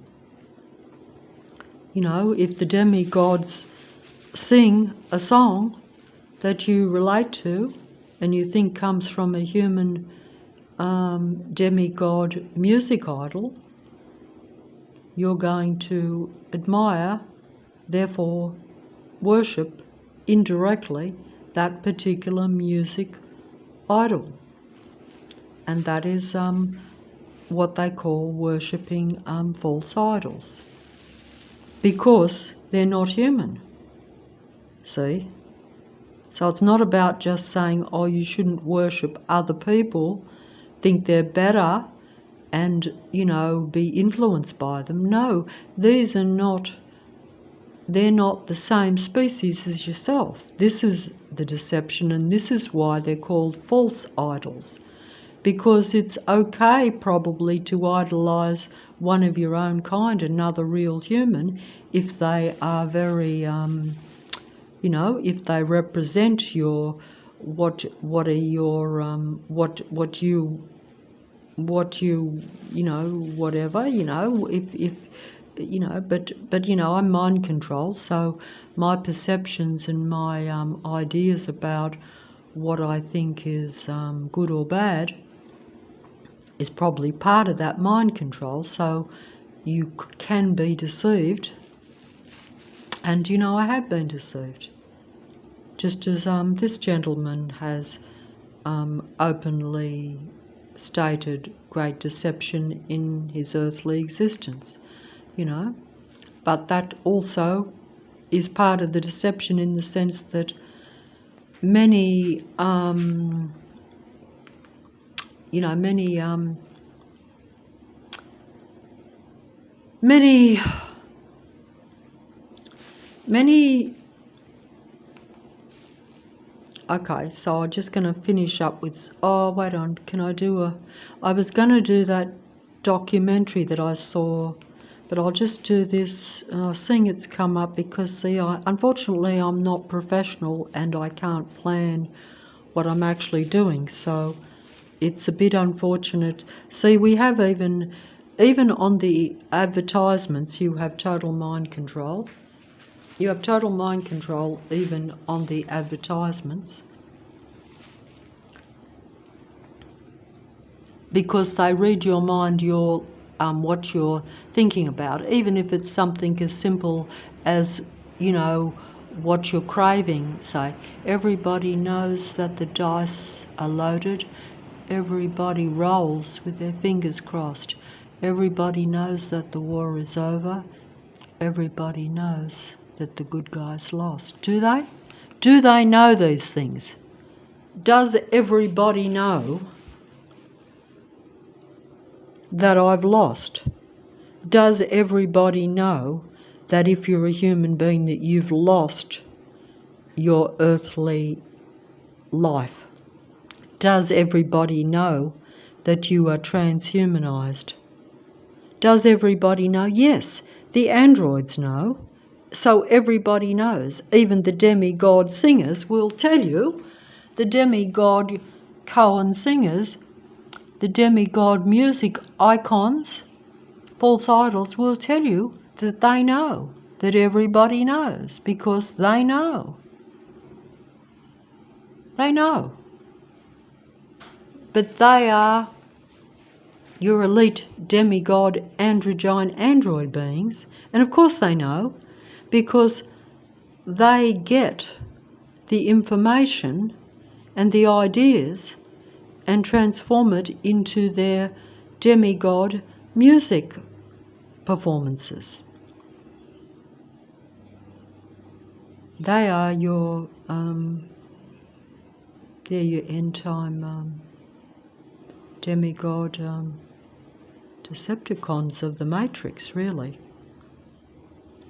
If the demigods sing a song that you relate to and you think comes from a human demigod music idol, you're going to admire, therefore worship indirectly that particular music idol. And that is what they call worshipping false idols, because they're not human. See? So it's not about just saying, oh, you shouldn't worship other people, think they're better, and, be influenced by them. No, they're not the same species as yourself. This is the deception, and this is why they're called false idols. Because it's okay probably to idolise one of your own kind, another real human, if they are very, if they represent your, what are your, what you, whatever, but I'm mind controlled, so my perceptions and my ideas about what I think is good or bad is probably part of that mind control, so you can be deceived, and I have been deceived, just as this gentleman has openly stated great deception in his earthly existence, but that also is part of the deception in the sense that many okay, so I'm just going to finish up with, I was going to do that documentary that I saw, but I'll just do this, seeing it's come up, because unfortunately I'm not professional and I can't plan what I'm actually doing, so it's a bit unfortunate. See, we have even on the advertisements, you have total mind control. You have total mind control even on the advertisements, because they read your mind, what you're thinking about, even if it's something as simple as, what you're craving. Say, everybody knows that the dice are loaded, everybody rolls with their fingers crossed, everybody knows that the war is over, everybody knows that the good guys lost. Do they? Do they know these things? Does everybody know that I've lost? Does everybody know that if you're a human being that you've lost your earthly life? Does everybody know that you are transhumanized? Does everybody know? Yes, the androids know. So everybody knows. Even the demigod singers will tell you, the demigod koan singers, the demigod music icons, false idols will tell you that they know, that everybody knows, because they know. They know. But they are your elite demigod androgyne android beings, and of course they know, because they get the information and the ideas and transform it into their demigod music performances. They are your end time demigod Decepticons of the Matrix, really.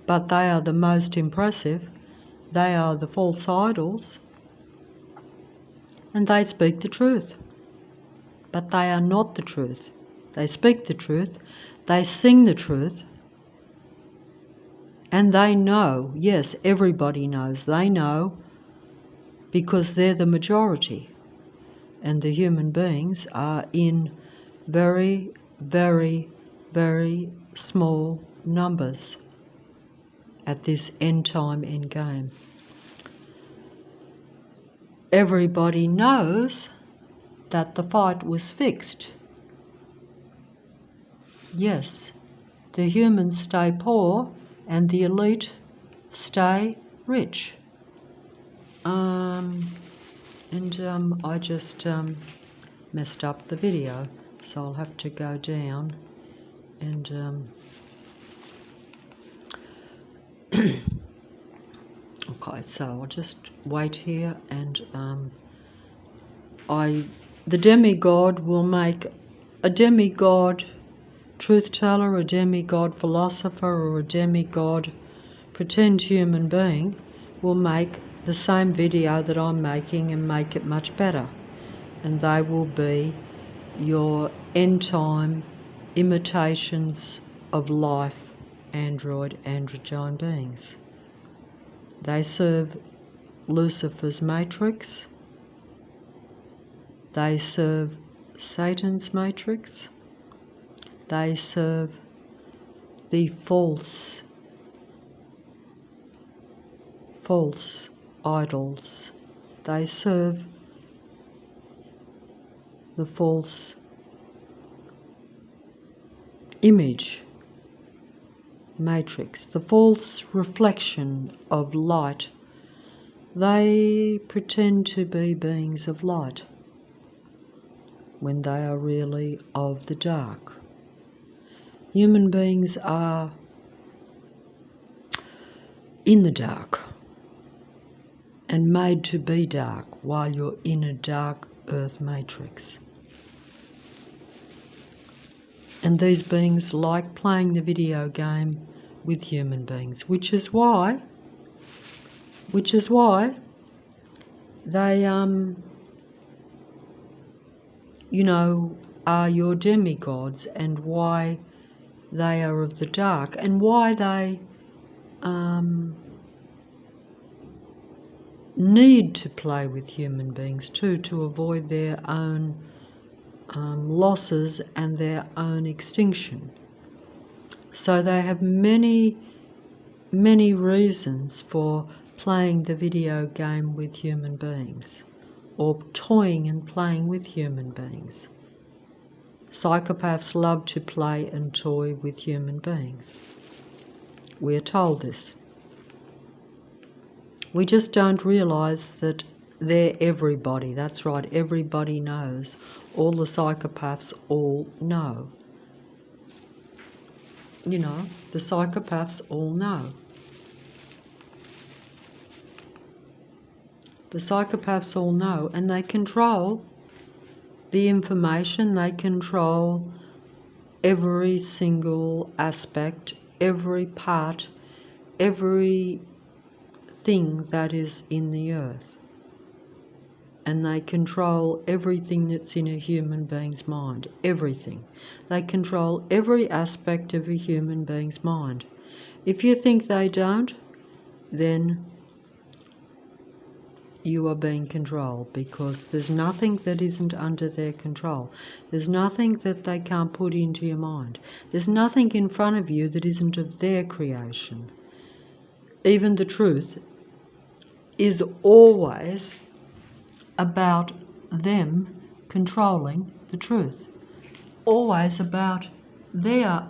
But they are the most impressive. They are the false idols, and they speak the truth. But they are not the truth. They speak the truth, they sing the truth, and they know, yes, everybody knows, they know, because they're the majority, and the human beings are in very, very, very small numbers at this end time end game. Everybody knows that the fight was fixed. Yes, the humans stay poor and the elite stay rich. I just messed up the video, so I'll have to go down and okay, so I'll just wait here, and the demigod will make a demigod truth teller, a demigod philosopher, or a demigod pretend human being will make the same video that I'm making and make it much better. And they will be your end time imitations of life, android giant beings. They serve Lucifer's matrix. They serve Satan's matrix. They serve the false idols. They serve the false image matrix, the false reflection of light. They pretend to be beings of light when they are really of the dark. Human beings are in the dark and made to be dark while you're in a dark earth matrix. And these beings like playing the video game with human beings, which is why they are your demigods, and why they are of the dark, and why they need to play with human beings too, to avoid their own losses and their own extinction. So they have many, many reasons for playing the video game with human beings, or toying and playing with human beings. Psychopaths love to play and toy with human beings. We're told this. We just don't realise that they're everybody. That's right, everybody knows. All the psychopaths all know. The psychopaths all know. The psychopaths all know, and they control the information, they control every single aspect, every part, every thing that is in the earth. And they control everything that's in a human being's mind, everything. They control every aspect of a human being's mind. If you think they don't, then you are being controlled, because there's nothing that isn't under their control. There's nothing that they can't put into your mind. There's nothing in front of you that isn't of their creation. Even the truth is always about them controlling the truth. Always about their,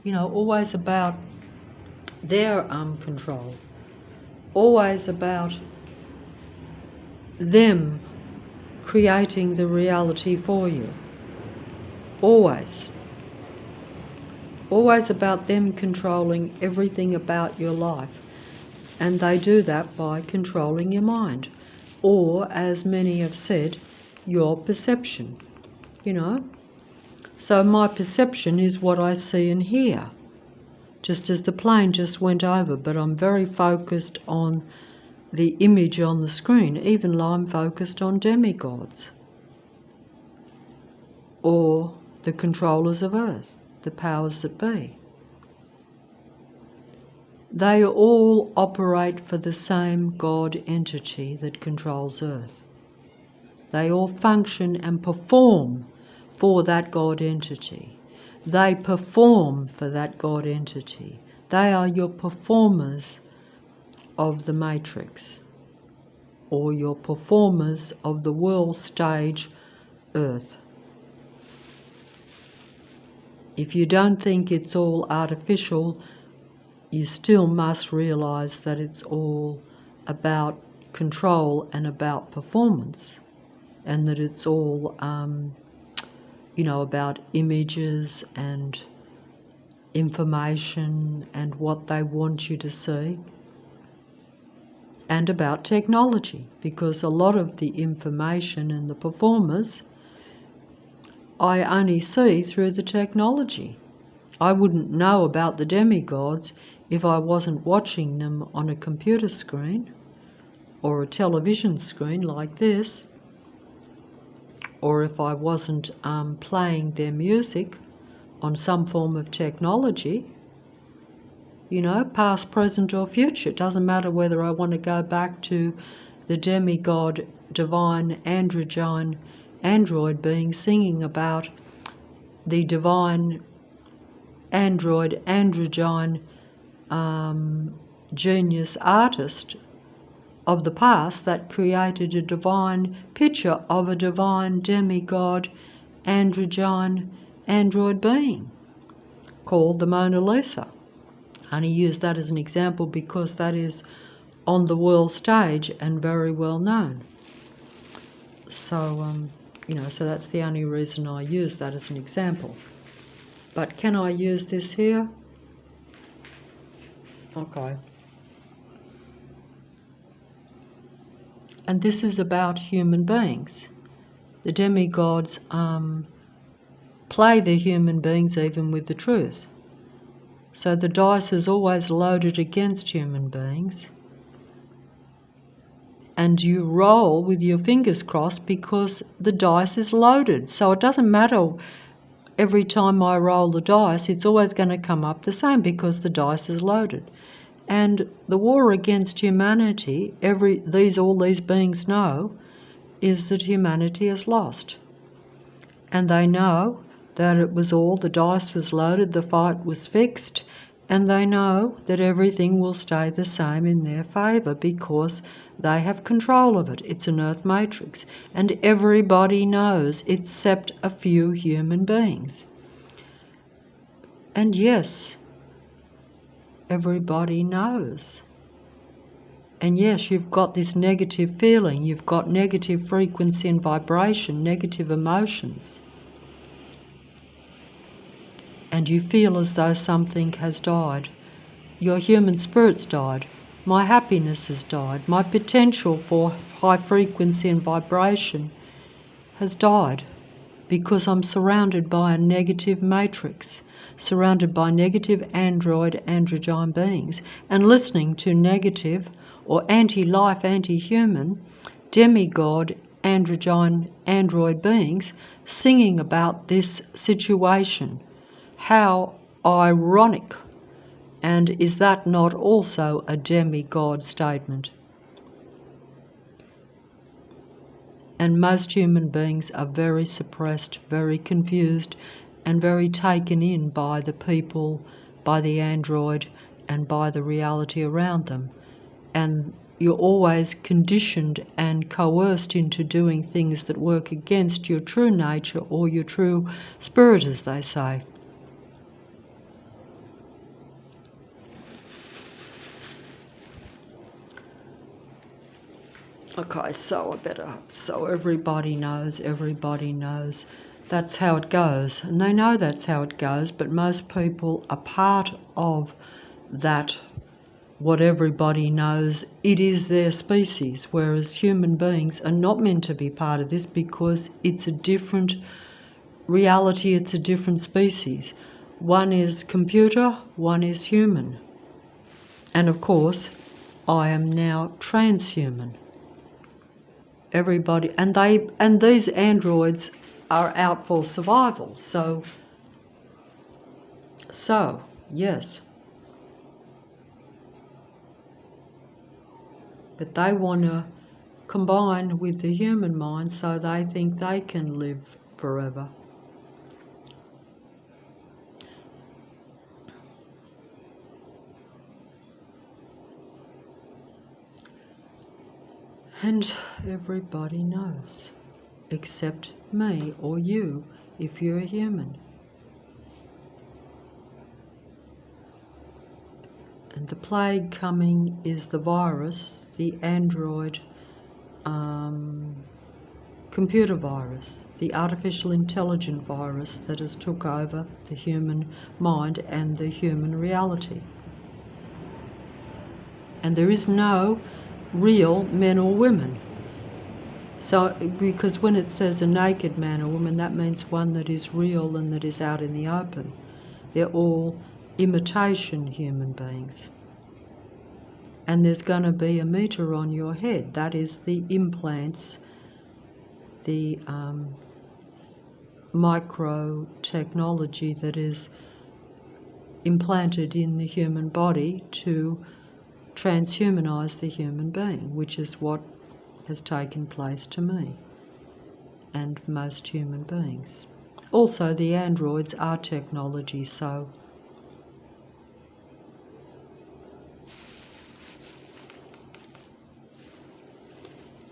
always about their control. Always about them creating the reality for you. Always. Always about them controlling everything about your life. And they do that by controlling your mind. Or, as many have said, your perception. You know? So my perception is what I see and hear. Just as the plane just went over, but I'm very focused on the image on the screen, even though I'm focused on demigods. Or the controllers of earth, the powers that be. They all operate for the same God entity that controls earth. They all function and perform for that God entity. They perform for that God entity. They are your performers of the matrix, or your performers of the world stage earth. If you don't think it's all artificial, you still must realize that it's all about control and about performance, and that it's all about images and information and what they want you to see, and about technology, because a lot of the information and the performers I only see through the technology. I wouldn't know about the demigods if I wasn't watching them on a computer screen or a television screen like this, or if I wasn't playing their music on some form of technology, past, present or future. It doesn't matter whether I want to go back to the demigod, divine, androgyne, android being singing about the divine, android, androgyne, genius artist of the past that created a divine picture of a divine demigod, androgyne, android being called the Mona Lisa. I only use that as an example because that is on the world stage and very well known. So, so that's the only reason I use that as an example. But can I use this here? Okay. And this is about human beings. The demigods play the human beings even with the truth. So the dice is always loaded against human beings. And you roll with your fingers crossed because the dice is loaded. So it doesn't matter every time I roll the dice, it's always going to come up the same because the dice is loaded. And the war against humanity, all these beings know, is that humanity is lost. And they know that it was all, the dice was loaded, the fight was fixed, and they know that everything will stay the same in their favour because they have control of it. It's an earth matrix, and everybody knows except a few human beings. And yes, everybody knows. And yes, you've got this negative feeling, you've got negative frequency and vibration, negative emotions. And you feel as though something has died. Your human spirit's died. My happiness has died. My potential for high frequency and vibration has died because I'm surrounded by a negative matrix, surrounded by negative android, androgyne beings, and listening to negative or anti-life, anti-human, demigod, androgyne, android beings singing about this situation. How ironic! And is that not also a demigod statement? And most human beings are very suppressed, very confused, and very taken in by the people, by the android, and by the reality around them. And you're always conditioned and coerced into doing things that work against your true nature or your true spirit, as they say. Okay, so everybody knows, that's how it goes. And they know that's how it goes, but most people are part of that, what everybody knows, it is their species, whereas human beings are not meant to be part of this because it's a different reality, it's a different species. One is computer, one is human. And of course, I am now transhuman. Everybody, and these androids are out for survival. So yes, but they want to combine with the human mind, so they think they can live forever. And everybody knows, except me or you, if you're a human. And the plague coming is the virus, the android computer virus, the artificial intelligent virus that has took over the human mind and the human reality. And there is no real men or women. So, because when it says a naked man or woman, that means one that is real and that is out in the open. They're all imitation human beings. And there's going to be a meter on your head. That is the implants, the micro technology that is implanted in the human body to transhumanize the human being, which is what has taken place to me and most human beings. Also, the androids are technology, so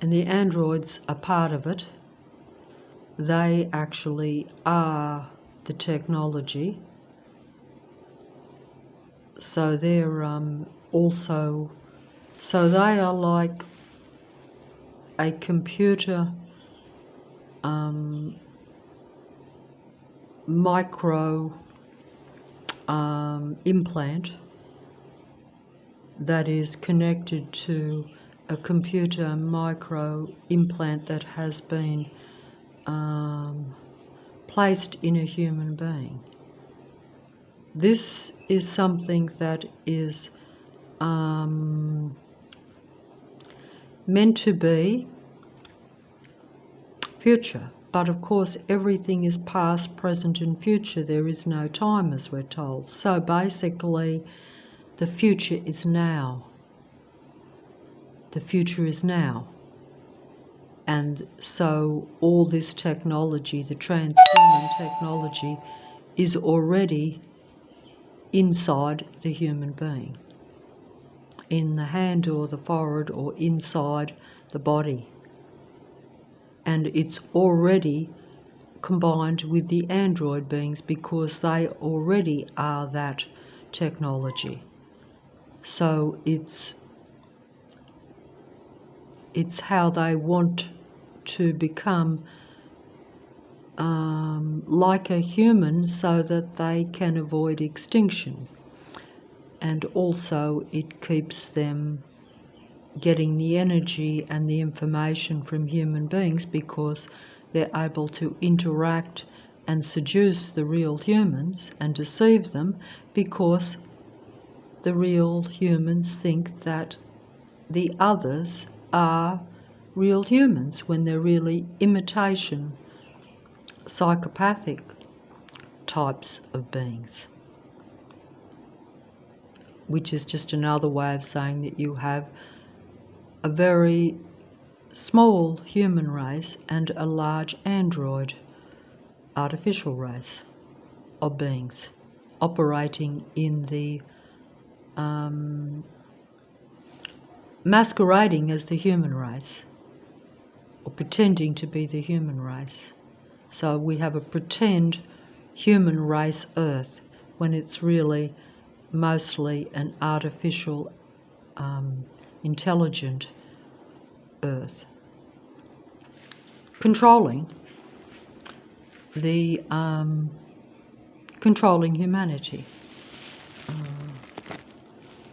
and the androids are part of it. They actually are the technology. So they're also, so they are like a computer micro implant that is connected to a computer micro implant that has been placed in a human being. This is something that is meant to be future, but of course everything is past, present and future. There is no time, as we're told. So basically the future is now. The future is now. And so all this technology, the transhuman technology, is already inside the human being, in the hand or the forehead or inside the body. And it's already combined with the android beings because they already are that technology. So it's how they want to become like a human so that they can avoid extinction. And also it keeps them getting the energy and the information from human beings because they're able to interact and seduce the real humans and deceive them, because the real humans think that the others are real humans when they're really imitation, psychopathic types of beings, which is just another way of saying that you have a very small human race and a large android artificial race of beings operating in the masquerading as the human race, or pretending to be the human race. So we have a pretend human race Earth when it's really mostly an artificial, intelligent earth, controlling humanity.